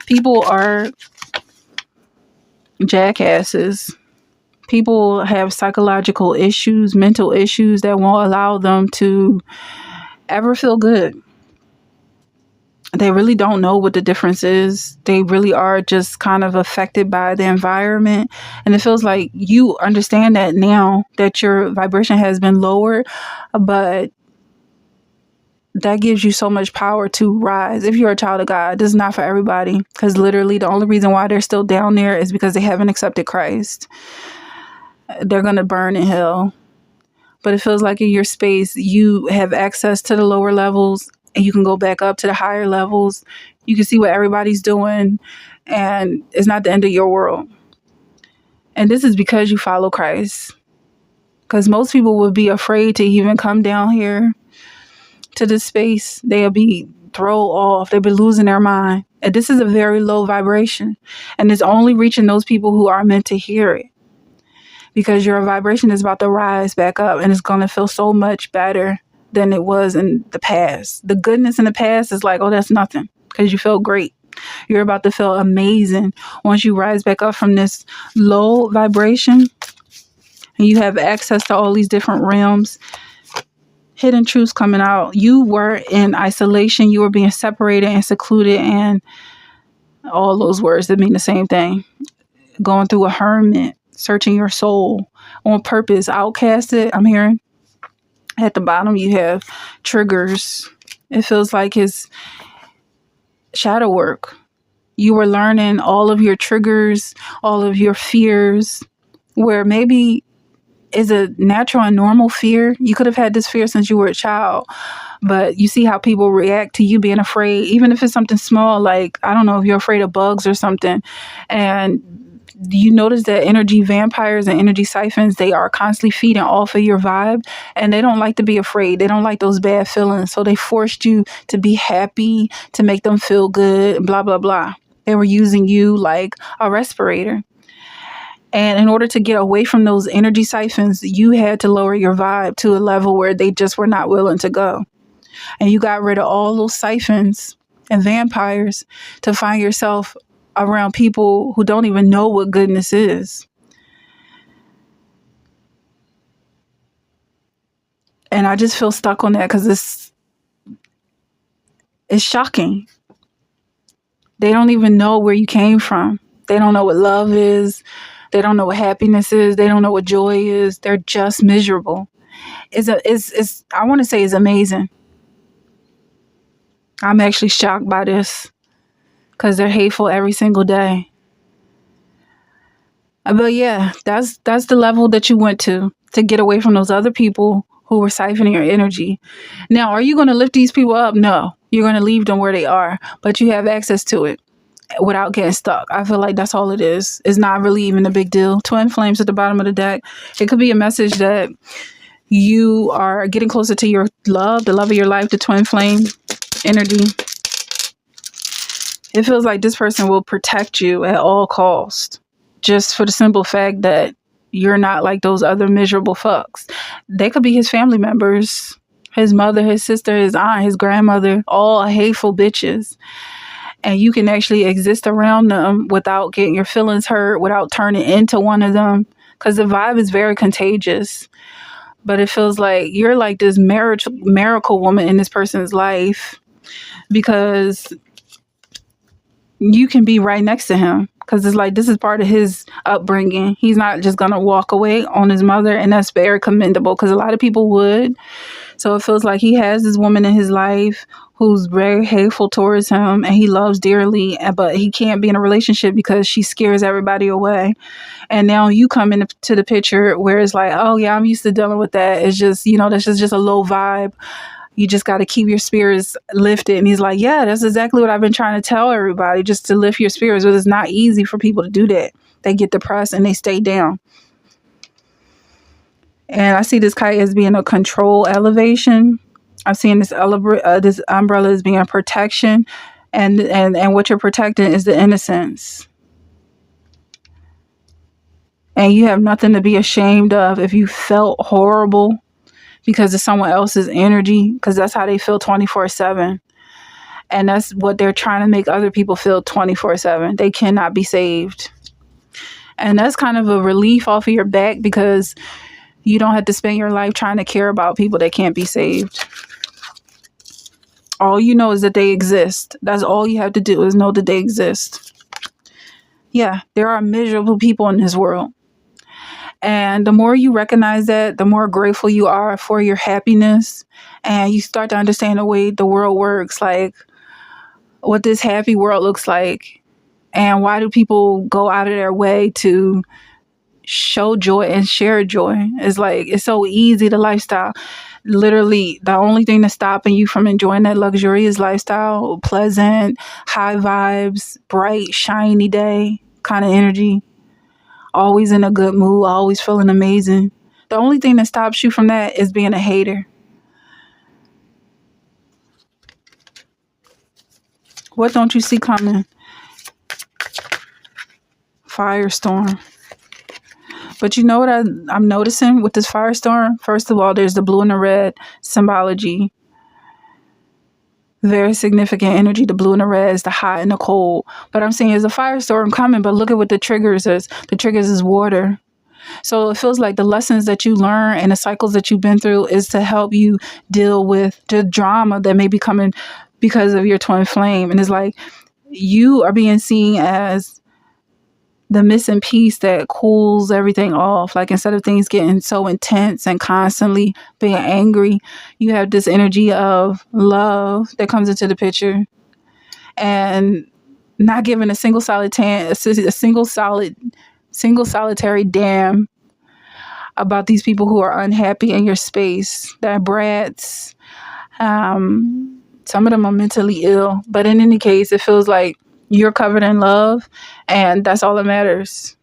People are jackasses. People have psychological issues, mental issues that won't allow them to ever feel good. They really don't know what the difference is. They really are just kind of affected by the environment. And it feels like you understand that now that your vibration has been lowered, but that gives you so much power to rise. If you're a child of God, this is not for everybody, because literally the only reason why they're still down there is because they haven't accepted Christ. They're going to burn in hell. But it feels like in your space, you have access to the lower levels and you can go back up to the higher levels. You can see what everybody's doing, and it's not the end of your world. And this is because you follow Christ. Because most people would be afraid to even come down here to this space. They'll be thrown off. They'll be losing their mind. And this is a very low vibration. And it's only reaching those people who are meant to hear it. Because your vibration is about to rise back up, and it's going to feel so much better than it was in the past. The goodness in the past is like, oh, that's nothing, because you felt great. You're about to feel amazing once you rise back up from this low vibration and you have access to all these different realms. Hidden truths coming out. You were in isolation. You were being separated and secluded, and all those words that mean the same thing. Going through a hermit, searching your soul on purpose. Outcasted, I'm hearing. At the bottom, you have triggers. It feels like shadow work. You were learning all of your triggers, all of your fears, where maybe is a natural and normal fear. You could have had this fear since you were a child, but you see how people react to you being afraid, even if it's something small, like, I don't know, if you're afraid of bugs or something. And you notice that energy vampires and energy siphons, they are constantly feeding off of your vibe, and they don't like to be afraid. They don't like those bad feelings. So they forced you to be happy, to make them feel good, blah, blah, blah. They were using you like a respirator. And in order to get away from those energy siphons, you had to lower your vibe to a level where they just were not willing to go. And you got rid of all those siphons and vampires to find yourself around people who don't even know what goodness is. And I just feel stuck on that because it's shocking. They don't even know where you came from. They don't know what love is. They don't know what happiness is. They don't know what joy is. They're just miserable. I want to say it's amazing. I'm actually shocked by this because they're hateful every single day. But yeah, that's the level that you went to get away from those other people who were siphoning your energy. Now, are you going to lift these people up? No, you're going to leave them where they are, but you have access to it without getting stuck. I feel like that's all it is. It's not really even a big deal. Twin flames at the bottom of the deck. It could be a message that you are getting closer to your love, the love of your life, the twin flame energy. It feels like this person will protect you at all costs, just for the simple fact that you're not like those other miserable fucks. They could be his family members, his mother, his sister, his aunt, his grandmother, all hateful bitches. And you can actually exist around them without getting your feelings hurt, without turning into one of them. Because the vibe is very contagious. But it feels like you're like this miracle woman in this person's life, because you can be right next to him. Because it's like, this is part of his upbringing. He's not just going to walk away on his mother. And that's very commendable, because a lot of people would. So it feels like he has this woman in his life who's very hateful towards him and he loves dearly, but he can't be in a relationship because she scares everybody away. And now you come into the picture where it's like, oh yeah, I'm used to dealing with that. It's just, that's just a low vibe. You just got to keep your spirits lifted. And he's like, yeah, that's exactly what I've been trying to tell everybody, just to lift your spirits. But it's not easy for people to do that. They get depressed and they stay down. And I see this kite as being a control elevation. I'm seeing this umbrella as being protection. And what you're protecting is the innocence. And you have nothing to be ashamed of if you felt horrible because of someone else's energy, because that's how they feel 24/7. And that's what they're trying to make other people feel 24/7. They cannot be saved. And that's kind of a relief off of your back, because you don't have to spend your life trying to care about people that can't be saved. All you know is that they exist. That's all you have to do, is know that they exist. Yeah, there are miserable people in this world. And the more you recognize that, the more grateful you are for your happiness. And you start to understand the way the world works, like what this happy world looks like. And why do people go out of their way to show joy and share joy? It's like, it's so easy, the lifestyle. Literally, the only thing that's stopping you from enjoying that luxurious lifestyle, pleasant, high vibes, bright, shiny day kind of energy, always in a good mood, always feeling amazing. The only thing that stops you from that is being a hater. What don't you see coming? Firestorm. But you know what I'm noticing with this firestorm? First of all, there's the blue and the red symbology. Very significant energy. The blue and the red is the hot and the cold. But I'm saying there's a firestorm coming, but look at what the triggers is. The triggers is water. So it feels like the lessons that you learn and the cycles that you've been through is to help you deal with the drama that may be coming because of your twin flame. And it's like you are being seen as the missing piece that cools everything off. Like, instead of things getting so intense and constantly being angry, you have this energy of love that comes into the picture. and not giving a single solitary damn about these people who are unhappy in your space. That brats. Some of them are mentally ill, but in any case, it feels like you're covered in love, and that's all that matters.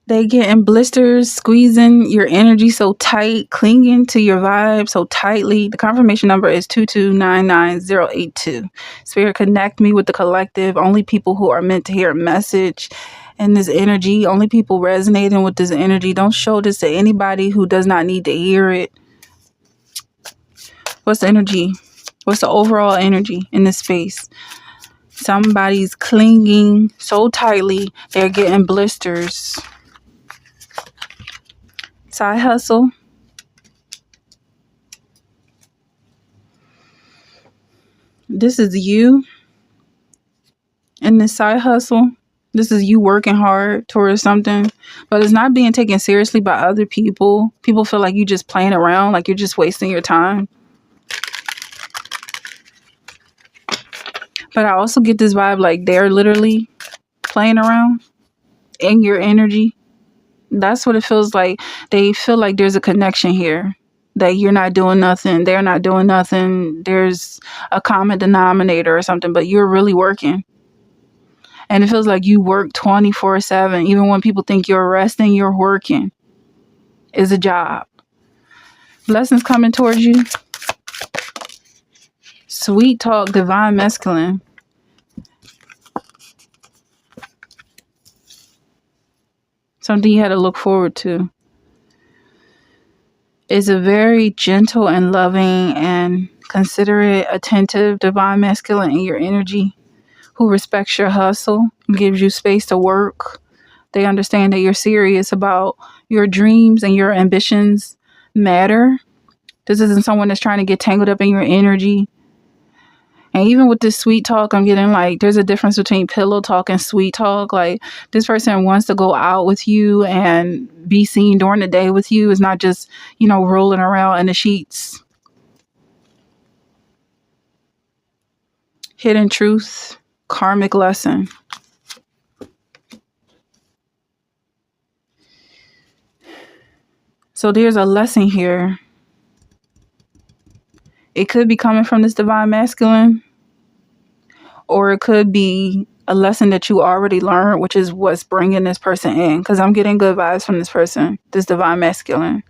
They get in blisters, squeezing your energy so tight, clinging to your vibe so tightly. The confirmation number is 2299082. Spirit, connect me with the collective. Only people who are meant to hear a message and this energy. Only people resonating with this energy. Don't show this to anybody who does not need to hear it. What's the energy? What's the overall energy in this space? Somebody's clinging so tightly, they're getting blisters. Side hustle. This is you in this side hustle. This is you working hard towards something, but it's not being taken seriously by other people. People feel like you just playing around, like you're just wasting your time. But I also get this vibe like they're literally playing around in your energy. That's what it feels like. They feel like there's a connection here. That you're not doing nothing, they're not doing nothing. There's a common denominator or something, but you're really working. And it feels like you work 24/7. Even when people think you're resting, you're working. It's a job. Blessings coming towards you. Sweet talk, divine masculine. Something you had to look forward to. Is a very gentle and loving and considerate, attentive, divine masculine in your energy, who respects your hustle, gives you space to work. They understand that you're serious about your dreams and your ambitions matter. This isn't someone that's trying to get tangled up in your energy. And even with this sweet talk, I'm getting like there's a difference between pillow talk and sweet talk. Like this person wants to go out with you and be seen during the day with you. It's not just, rolling around in the sheets. Hidden truth, karmic lesson. So there's a lesson here. It could be coming from this divine masculine, or it could be a lesson that you already learned, which is what's bringing this person in. Because I'm getting good vibes from this person, this divine masculine.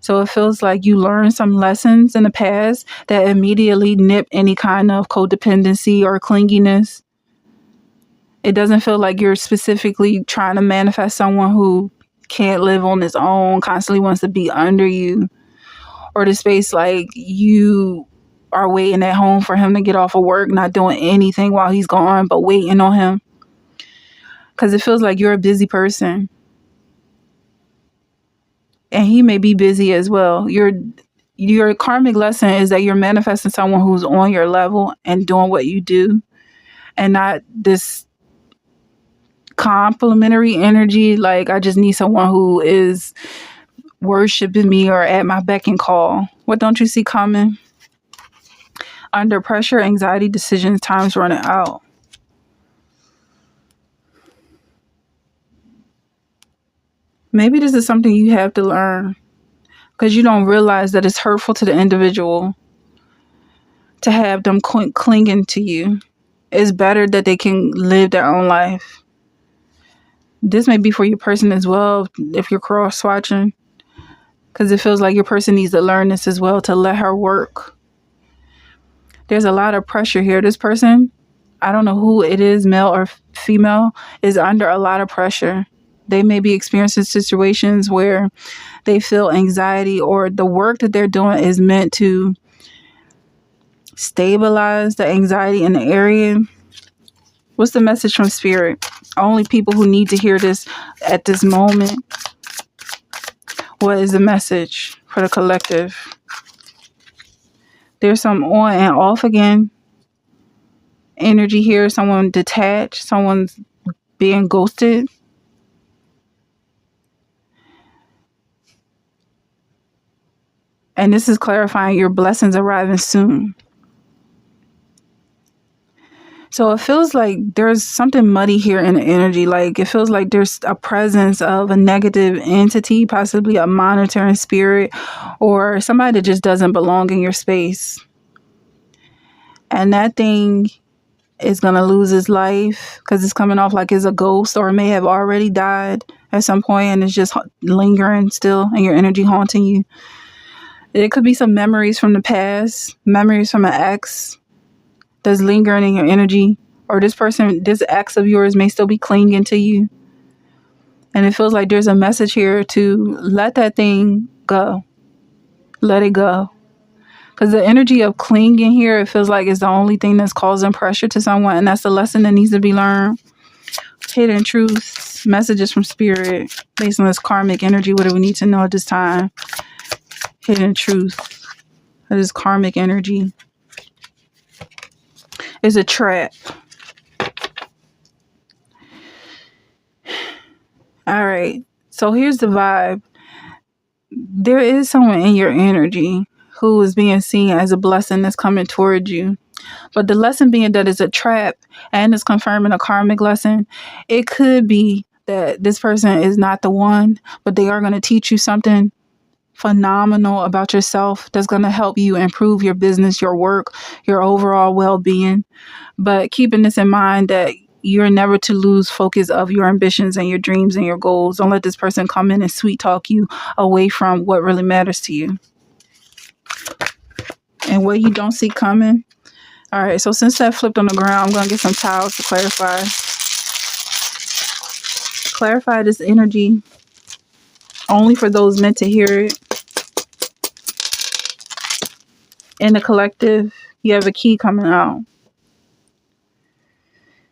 So it feels like you learned some lessons in the past that immediately nip any kind of codependency or clinginess. It doesn't feel like you're specifically trying to manifest someone who can't live on his own, constantly wants to be under you, or the space like you are waiting at home for him to get off of work, not doing anything while he's gone, but waiting on him. Because it feels like you're a busy person. And he may be busy as well. Your karmic lesson is that you're manifesting someone who's on your level and doing what you do, and not this complimentary energy like I just need someone who is worshiping me or at my beck and call. What don't you see coming? Under pressure, anxiety, decisions, time's running out. Maybe this is something you have to learn because you don't realize that it's hurtful to the individual to have them clinging to you. It's better that they can live their own life. This may be for your person as well if you're cross-watching, because it feels like your person needs to learn this as well, to let her work. There's a lot of pressure here. This person, I don't know who it is, male or female, is under a lot of pressure. They may be experiencing situations where they feel anxiety, or the work that they're doing is meant to stabilize the anxiety in the area. What's the message from spirit? Only people who need to hear this at this moment. What is the message for the collective? There's some on and off again energy here. Someone detached. Someone's being ghosted. And this is clarifying your blessings arriving soon. So it feels like there's something muddy here in the energy. Like it feels like there's a presence of a negative entity, possibly a monitoring spirit, or somebody that just doesn't belong in your space. And that thing is going to lose its life because it's coming off like it's a ghost, or it may have already died at some point and it's just lingering still and your energy haunting you. It could be some memories from the past, memories from an ex that's lingering in your energy, or this ex of yours may still be clinging to you. And it feels like there's a message here to let that thing go. Let it go. Because the energy of clinging here, it feels like it's the only thing that's causing pressure to someone. And that's the lesson that needs to be learned. Hidden truths, messages from spirit, based on this karmic energy. What do we need to know at this time? Hidden truth. That is karmic energy. It's a trap. All right. So here's the vibe. There is someone in your energy who is being seen as a blessing that's coming towards you. But the lesson being that it's a trap and it's confirming a karmic lesson. It could be that this person is not the one, but they are going to teach you something phenomenal about yourself that's going to help you improve your business, your work, your overall well-being. But keeping this in mind that you're never to lose focus of your ambitions and your dreams and your goals. Don't let this person come in and sweet talk you away from what really matters to you. And what you don't see coming. All right, so since that flipped on the ground, I'm going to get some towels to clarify. Clarify this energy only for those meant to hear it. In the collective, you have a key coming out.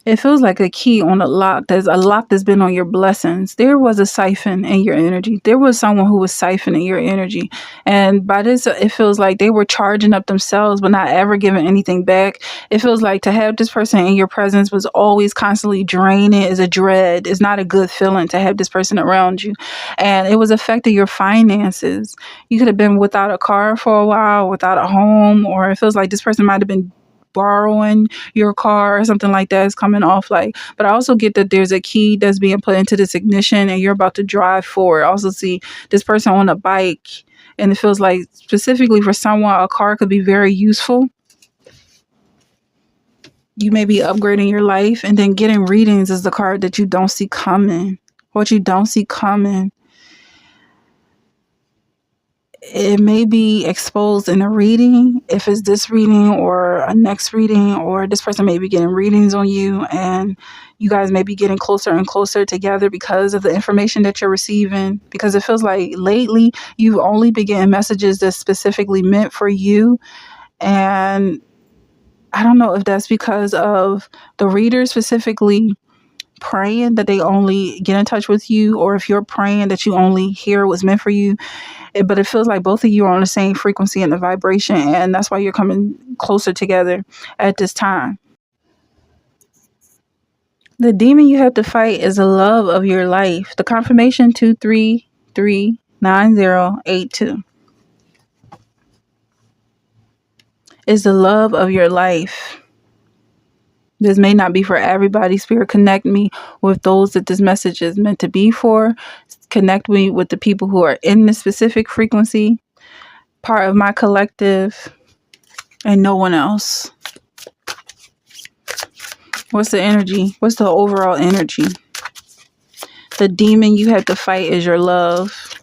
It feels like a key on a lock. There's a lock that's been on your blessings. There was a siphon in your energy. There was someone who was siphoning your energy. And by this, it feels like they were charging up themselves, but not ever giving anything back. It feels like to have this person in your presence was always constantly draining. Is a dread. It's not a good feeling to have this person around you. And it was affecting your finances. You could have been without a car for a while, without a home, or it feels like this person might have been borrowing your car or something like that is coming off like. But I also get that there's a key that's being put into this ignition and you're about to drive forward. I also see this person on a bike, and it feels like specifically for someone a car could be very useful. You may be upgrading your life, and then getting readings is the card that you don't see coming. What you don't see coming, it may be exposed in a reading, if it's this reading or a next reading, or this person may be getting readings on you and you guys may be getting closer and closer together because of the information that you're receiving. Because it feels like lately you've only been getting messages that's specifically meant for you. And I don't know if that's because of the reader specifically praying that they only get in touch with you, or if you're praying that you only hear what's meant for you. But it feels like both of you are on the same frequency and the vibration, and that's why you're coming closer together at this time. The demon you have to fight is the love of your life. The confirmation 2339082 is the love of your life. This may not be for everybody. Spirit, connect me with those that this message is meant to be for. Connect me with the people who are in this specific frequency, part of my collective, and no one else. What's the energy? What's the overall energy? The demon you have to fight is your love.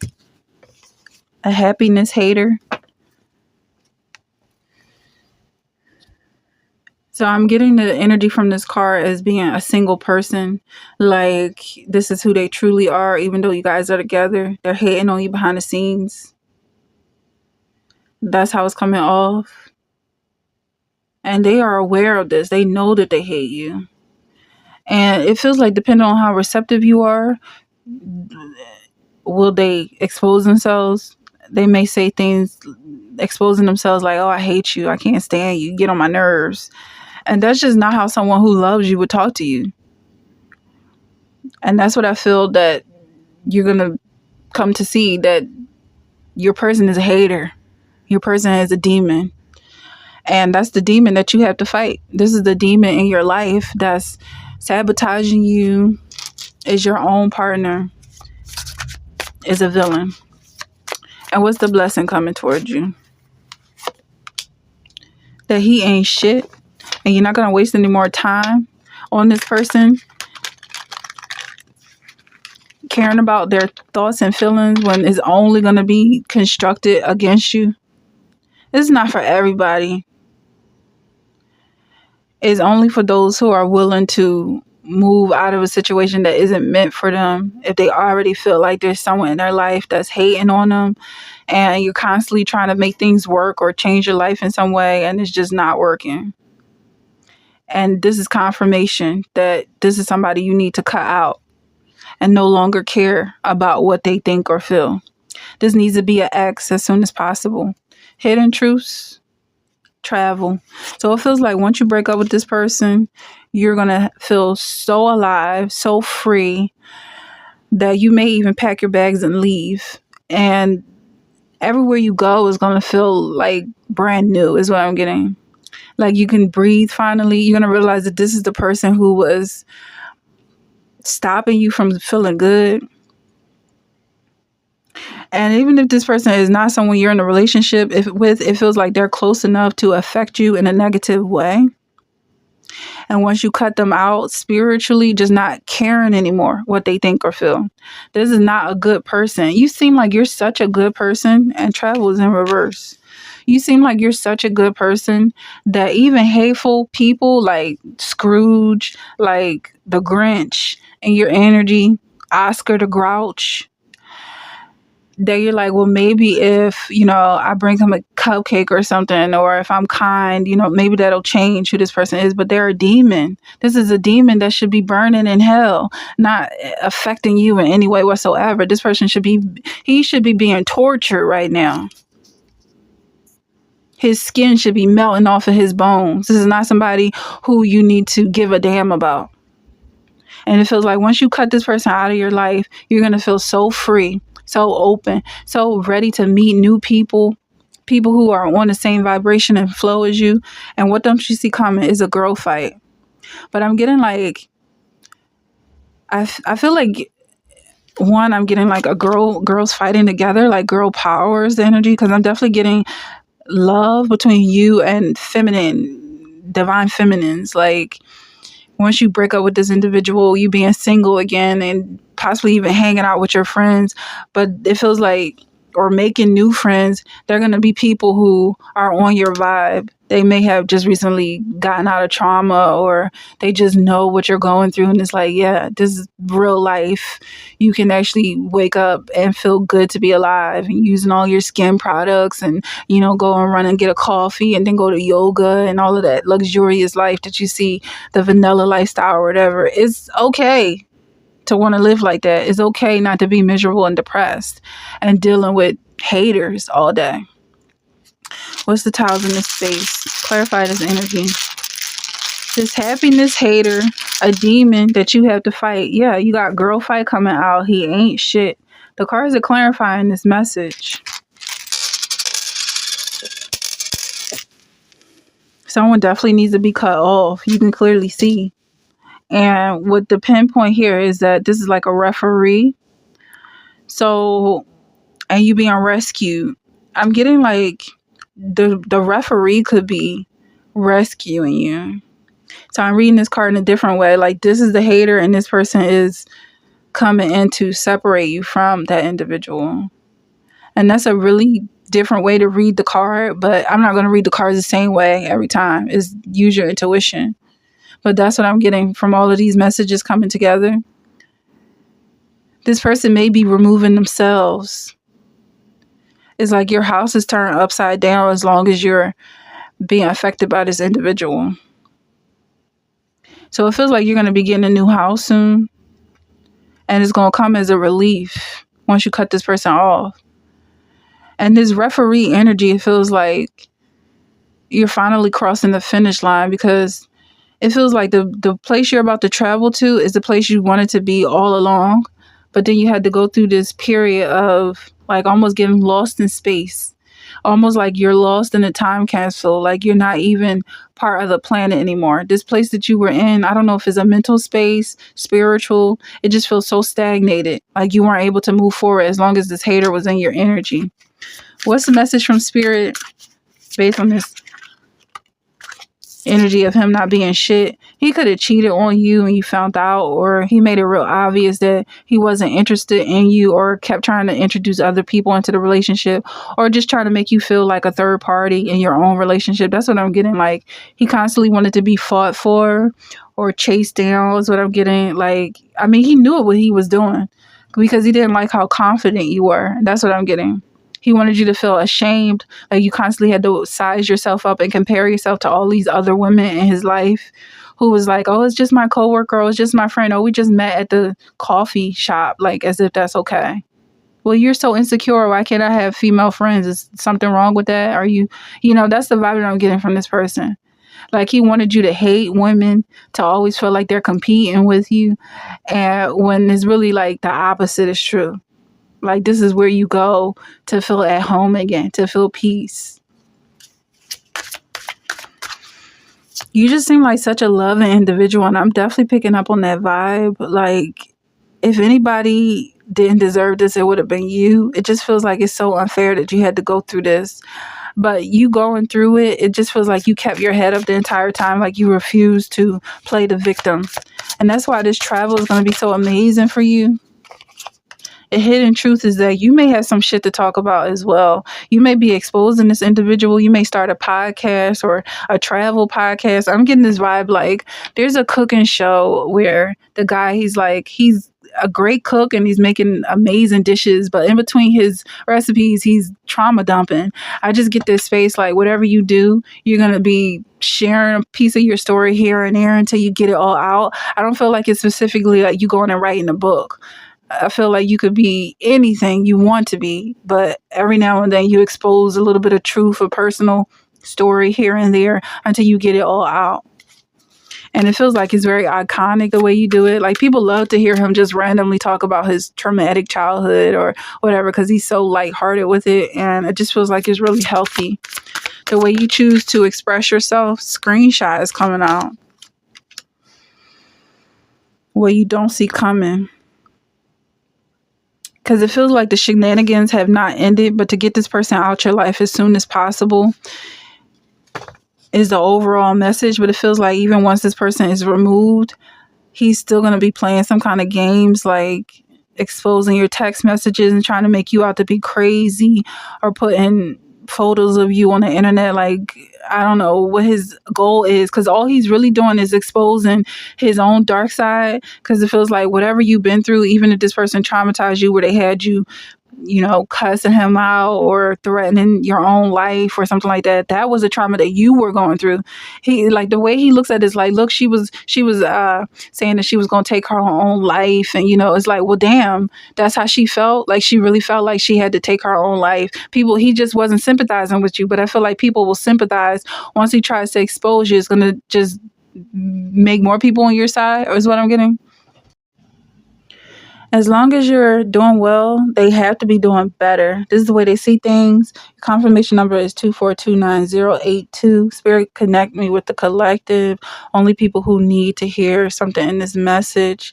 A happiness hater. So I'm getting the energy from this card as being a single person. Like this is who they truly are, even though you guys are together. They're hating on you behind the scenes. That's how it's coming off. And they are aware of this. They know that they hate you. And it feels like depending on how receptive you are, will they expose themselves? They may say things exposing themselves like, oh, I hate you. I can't stand you. You get on my nerves. And that's just not how someone who loves you would talk to you. And that's what I feel that you're going to come to see, that your person is a hater. Your person is a demon. And that's the demon that you have to fight. This is the demon in your life that's sabotaging you, is your own partner, is a villain. And what's the blessing coming towards you? That he ain't shit, and you're not going to waste any more time on this person caring about their thoughts and feelings when it's only going to be constructed against you. It's not for everybody. It's only for those who are willing to move out of a situation that isn't meant for them. If they already feel like there's someone in their life that's hating on them, and you're constantly trying to make things work or change your life in some way, and it's just not working. And this is confirmation that this is somebody you need to cut out and no longer care about what they think or feel. This needs to be an X as soon as possible. Hidden truths, travel. So it feels like once you break up with this person, you're going to feel so alive, so free, that you may even pack your bags and leave. And everywhere you go is going to feel like brand new, is what I'm getting. Like you can breathe finally. You're going to realize that this is the person who was stopping you from feeling good. And even if this person is not someone you're in a relationship with, it feels like they're close enough to affect you in a negative way. And once you cut them out spiritually, just not caring anymore what they think or feel. This is not a good person. You seem like you're such a good person, and travel is in reverse. You seem like you're such a good person that even hateful people like Scrooge, like the Grinch, and your energy, Oscar the Grouch, that you're like, well, maybe if, I bring him a cupcake or something, or if I'm kind, maybe that'll change who this person is. But they're a demon. This is a demon that should be burning in hell, not affecting you in any way whatsoever. This person should be being tortured right now. His skin should be melting off of his bones. This is not somebody who you need to give a damn about. And it feels like once you cut this person out of your life, you're going to feel so free, so open, so ready to meet new people who are on the same vibration and flow as you. And what don't you see coming is a girl fight. But I'm getting like, I feel like, one, I'm getting like girls fighting together, like girl powers energy, because I'm definitely getting love between you and divine feminines. Like once you break up with this individual, you being single again and possibly even hanging out with your friends, but it feels like, or making new friends, they're going to be people who are on your vibe. They may have just recently gotten out of trauma, or they just know what you're going through. And it's like, yeah, this is real life. You can actually wake up and feel good to be alive, and using all your skin products and, go and run and get a coffee and then go to yoga and all of that luxurious life that you see, the vanilla lifestyle or whatever. It's okay to want to live like that. It's okay not to be miserable and depressed and dealing with haters all day. What's the tiles in this space? Clarify this energy. This happiness hater, a demon that you have to fight. Yeah, you got girl fight coming out. He ain't shit. The cards are clarifying this message. Someone definitely needs to be cut off. You can clearly see. And what the pinpoint here is that this is like a referee. So, and you being rescued. I'm getting like the referee could be rescuing you. So I'm reading this card in a different way. Like this is the hater and this person is coming in to separate you from that individual. And that's a really different way to read the card, but I'm not going to read the cards the same way every time. Is use your intuition. But that's what I'm getting from all of these messages coming together. This person may be removing themselves. It's like your house is turned upside down as long as you're being affected by this individual. So it feels like you're going to be getting a new house soon. And it's going to come as a relief once you cut this person off. And this referee energy, it feels like you're finally crossing the finish line, because it feels like the place you're about to travel to is the place you wanted to be all along. But then you had to go through this period of like almost getting lost in space. almost like you're lost in a time capsule, like you're not even part of the planet anymore. This place that you were in, I don't know if it's a mental space, spiritual, it just feels so stagnated, like you weren't able to move forward as long as this hater was in your energy. What's the message from spirit based on this energy of him not being shit? He could have cheated on you and you found out, or he made it real obvious that he wasn't interested in you, or kept trying to introduce other people into the relationship, or just trying to make you feel like a third party in your own relationship. That's what I'm getting. Like, he constantly wanted to be fought for or chased down is what I'm getting. Like, I mean, he knew what he was doing because he didn't like how confident you were. That's what I'm getting. He wanted you to feel ashamed, like you constantly had to size yourself up and compare yourself to all these other women in his life who was like, oh, it's just my coworker, oh, it's just my friend, oh, we just met at the coffee shop, like as if that's okay. Well, you're so insecure. Why can't I have female friends? Is something wrong with that? Are you, that's the vibe that I'm getting from this person. Like, he wanted you to hate women, to always feel like they're competing with you. And when it's really like the opposite is true. Like, this is where you go to feel at home again, to feel peace. You just seem like such a loving individual, and I'm definitely picking up on that vibe. Like, if anybody didn't deserve this, it would have been you. It just feels like it's so unfair that you had to go through this. But you going through it, it just feels like you kept your head up the entire time, like you refused to play the victim. And that's why this travel is going to be so amazing for you. The hidden truth is that you may have some shit to talk about as well. You may be exposing this individual. You may start a podcast or a travel podcast. I'm getting this vibe like there's a cooking show where the guy, he's a great cook and he's making amazing dishes, but in between his recipes, he's trauma dumping. I just get this space like whatever you do, you're going to be sharing a piece of your story here and there until you get it all out. I don't feel like it's specifically like you going and writing a book. I feel like you could be anything you want to be, but every now and then you expose a little bit of truth or personal story here and there until you get it all out. And it feels like it's very iconic the way you do it. Like, people love to hear him just randomly talk about his traumatic childhood or whatever because he's so lighthearted with it. And it just feels like it's really healthy. The way you choose to express yourself, screenshot is coming out. What you don't see coming. Because it feels like the shenanigans have not ended, but to get this person out your life as soon as possible is the overall message. But it feels like even once this person is removed, he's still going to be playing some kind of games, like exposing your text messages and trying to make you out to be crazy, or putting photos of you on the internet. Like, I don't know what his goal is, because all he's really doing is exposing his own dark side. Because it feels like whatever you've been through, even if this person traumatized you where they had you, cussing him out or threatening your own life or something like that, that was a trauma that you were going through. He, like, the way he looks at it is like, look, she was saying that she was going to take her own life, and it's like, well, damn, that's how she felt. Like, she really felt like she had to take her own life. He just wasn't sympathizing with you, but I feel like people will sympathize once he tries to expose you. It's going to just make more people on your side, is what I'm getting. As long as you're doing well, they have to be doing better. This is the way they see things. Confirmation number is 2429082. Spirit, connect me with the collective. Only people who need to hear something in this message.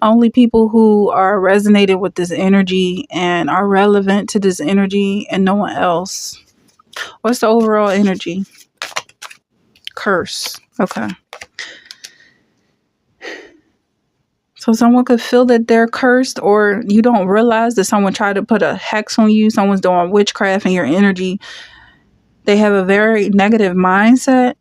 Only people who are resonated with this energy and are relevant to this energy, and no one else. What's the overall energy? Curse. Okay. So someone could feel that they're cursed, or you don't realize that someone tried to put a hex on you. Someone's doing witchcraft in your energy. They have a very negative mindset.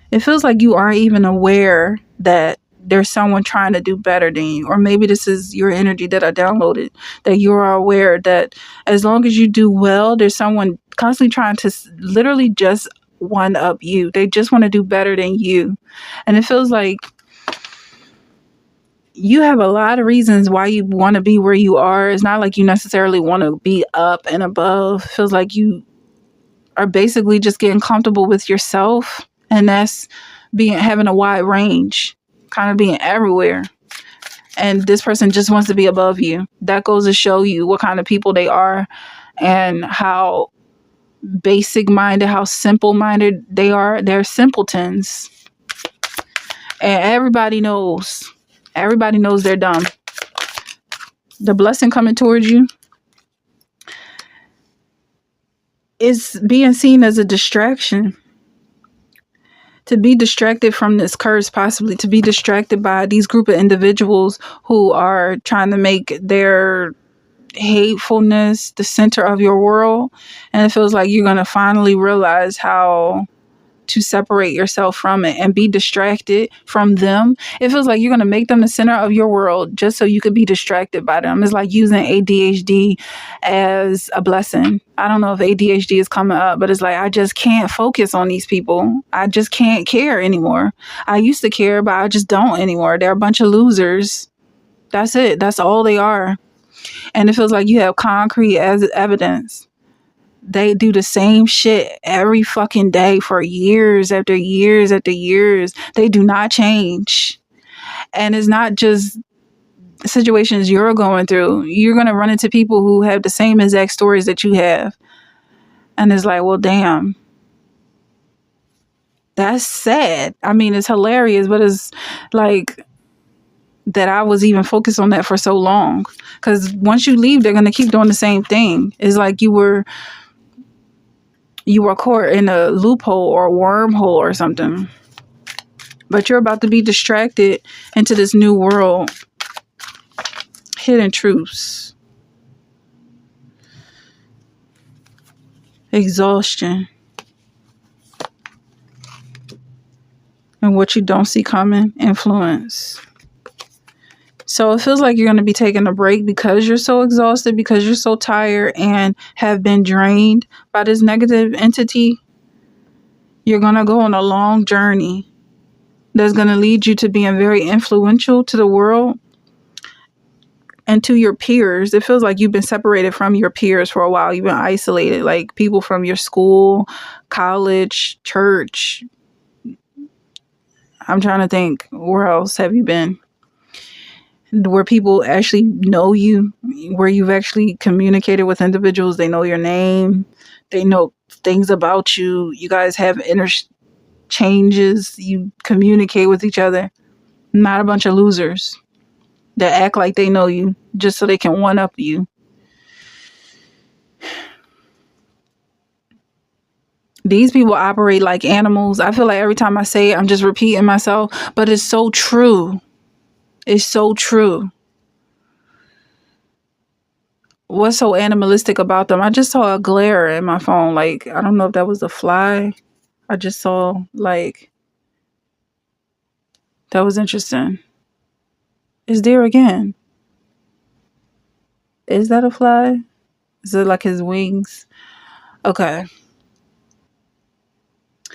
It feels like you aren't even aware that there's someone trying to do better than you. Or maybe this is your energy that I downloaded, that you are aware that as long as you do well, there's someone constantly trying to literally just one up you. They just want to do better than you. And it feels like you have a lot of reasons why you want to be where you are. It's not like you necessarily want to be up and above. It feels like you are basically just getting comfortable with yourself, and that's having a wide range, kind of being everywhere. And this person just wants to be above you. That goes to show you what kind of people they are. and how basic minded, how simple minded they are. They're simpletons. And everybody knows. Everybody knows they're dumb. The blessing coming towards you is being seen as a distraction. To be distracted from this curse, possibly to be distracted by these group of individuals who are trying to make their hatefulness the center of your world. And it feels like you're going to finally realize how to separate yourself from it and be distracted from them. It feels like you're going to make them the center of your world just so you could be distracted by them. It's like using ADHD as a blessing. I don't know if ADHD is coming up, but it's like, I just can't focus on these people. I just can't care anymore. I used to care, but I just don't anymore. They're a bunch of losers. That's it. That's all they are. And it feels like you have concrete as evidence. They do the same shit every fucking day for years after years after years. They do not change. And it's not just situations you're going through. You're going to run into people who have the same exact stories that you have. And it's like, well, damn. That's sad. I mean, it's hilarious, but it's like that I was even focused on that for so long. Because once you leave, they're going to keep doing the same thing. It's like you were caught in a loophole or a wormhole or something. But you're about to be distracted into this new world. Hidden truths. Exhaustion. And what you don't see coming. Influence. So it feels like you're going to be taking a break because you're so exhausted, because you're so tired and have been drained by this negative entity. You're going to go on a long journey that's going to lead you to being very influential to the world and to your peers. It feels like you've been separated from your peers for a while. You've been isolated, like people from your school, college, church. I'm trying to think, where else have you been? Where people actually know you, where you've actually communicated with individuals. They know your name. They know things about you. You guys have interchanges. You communicate with each other. Not a bunch of losers that act like they know you just so they can one-up you. These people operate like animals. I feel like every time I say it, I'm just repeating myself, but it's so true. It's so true. What's so animalistic about them? I just saw a glare in my phone. Like, I don't know if that was a fly. I just saw, like, that was interesting. It's there again. Is that a fly? Is it like his wings? Okay.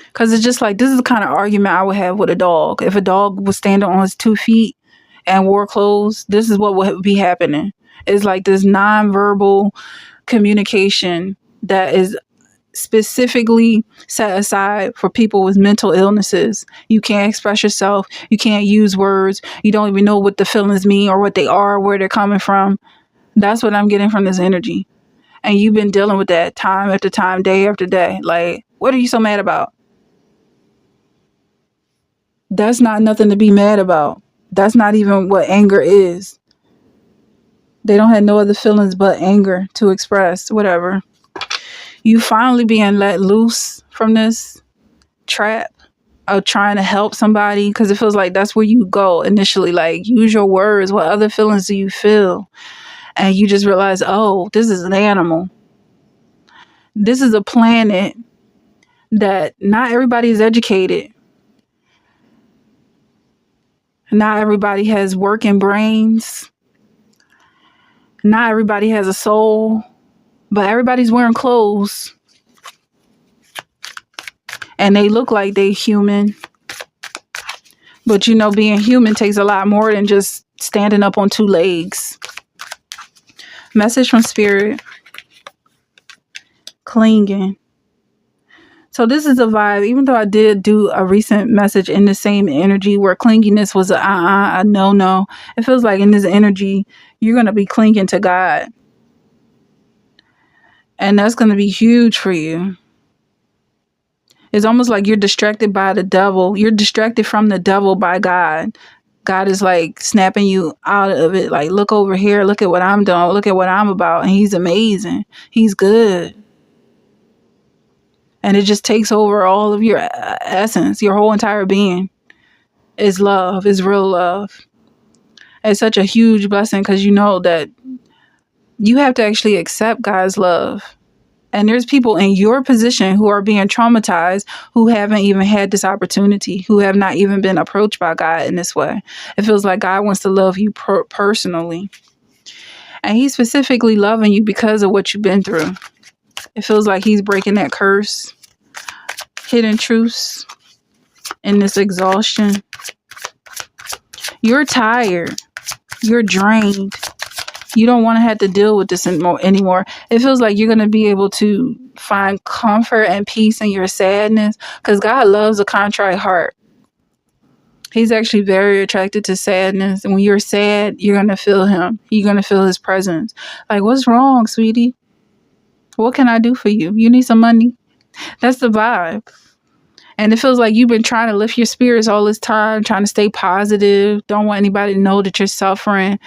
Because it's just like, this is the kind of argument I would have with a dog. If a dog was standing on his 2 feet and wore clothes, this is what would be happening. It's like this nonverbal communication that is specifically set aside for people with mental illnesses. You can't express yourself. You can't use words. You don't even know what the feelings mean or what they are, where they're coming from. That's what I'm getting from this energy. And you've been dealing with that time after time, day after day. Like, what are you so mad about? That's not nothing to be mad about. That's not even what anger is. They don't have no other feelings but anger to express, whatever. You finally being let loose from this trap of trying to help somebody, because it feels like that's where you go initially. Like, use your words. What other feelings do you feel? And you just realize, oh, this is an animal. This is a planet that not everybody is educated. Not everybody has working brains. Not everybody has a soul. But everybody's wearing clothes. And they look like they human. But you know, being human takes a lot more than just standing up on 2 legs. Message from Spirit. Clinging. So this is a vibe, even though I did do a recent message in the same energy where clinginess was a no. It feels like in this energy, you're going to be clinging to God. And that's going to be huge for you. It's almost like you're distracted by the devil. You're distracted from the devil by God. God is like snapping you out of it. Like, look over here. Look at what I'm doing. Look at what I'm about. And he's amazing. He's good. And it just takes over all of your essence, your whole entire being. Is love, is real love. It's such a huge blessing because you know that you have to actually accept God's love. And there's people in your position who are being traumatized, who haven't even had this opportunity, who have not even been approached by God in this way. It feels like God wants to love you personally. And he's specifically loving you because of what you've been through. It feels like he's breaking that curse, hidden truths, in this exhaustion. You're tired. You're drained. You don't want to have to deal with this anymore. It feels like you're going to be able to find comfort and peace in your sadness because God loves a contrite heart. He's actually very attracted to sadness. And when you're sad, you're going to feel him. You're going to feel his presence. Like, what's wrong, sweetie? What can I do for you? You need some money? That's the vibe. And it feels like you've been trying to lift your spirits all this time, trying to stay positive. Don't want anybody to know that you're suffering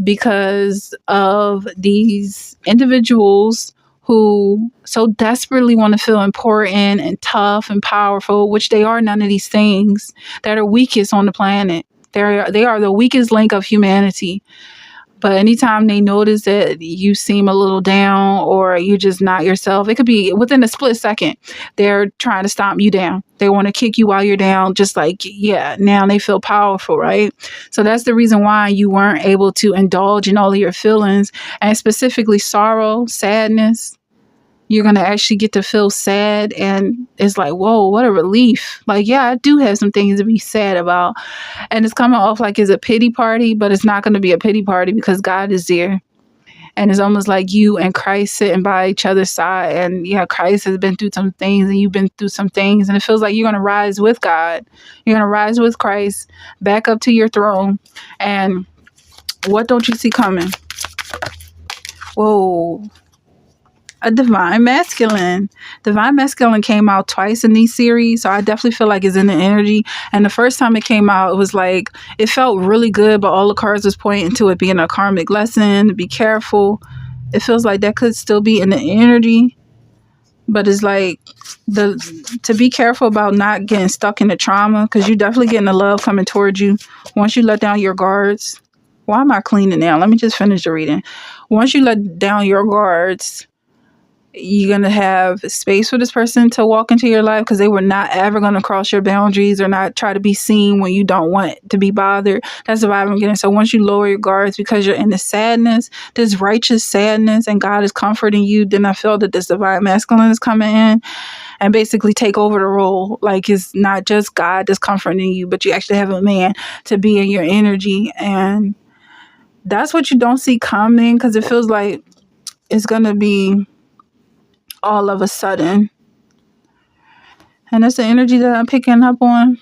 because of these individuals who so desperately want to feel important and tough and powerful, which they are none of these things, that are weakest on the planet. They are the weakest link of humanity. But anytime they notice that you seem a little down or you're just not yourself, it could be within a split second. They're trying to stomp you down. They want to kick you while you're down, just like, yeah, now they feel powerful, right? So that's the reason why you weren't able to indulge in all of your feelings, and specifically sorrow, sadness. You're going to actually get to feel sad, and it's like, whoa, what a relief. Like, yeah, I do have some things to be sad about. And it's coming off like it's a pity party, but it's not going to be a pity party because God is there. And it's almost like you and Christ sitting by each other's side. And yeah, Christ has been through some things and you've been through some things. And it feels like you're going to rise with God. You're going to rise with Christ back up to your throne. And what don't you see coming? Whoa. A divine masculine. Divine masculine came out twice in these series, so I definitely feel like it's in the energy. And the first time it came out, it was like, it felt really good, but all the cards was pointing to it being a karmic lesson, to be careful. It feels like that could still be in the energy, but it's like to be careful about not getting stuck in the trauma, because you're definitely getting the love coming towards you once you let down your guards. Why am I cleaning now? Let me just finish the reading. Once you let down your guards, you're going to have space for this person to walk into your life because they were not ever going to cross your boundaries or not try to be seen when you don't want to be bothered. That's the vibe I'm getting. So once you lower your guards because you're in the sadness, this righteous sadness, and God is comforting you, then I feel that this divine masculine is coming in and basically take over the role. Like, it's not just God that's comforting you, but you actually have a man to be in your energy. And that's what you don't see coming, because it feels like it's going to be all of a sudden. And that's the energy that I'm picking up on.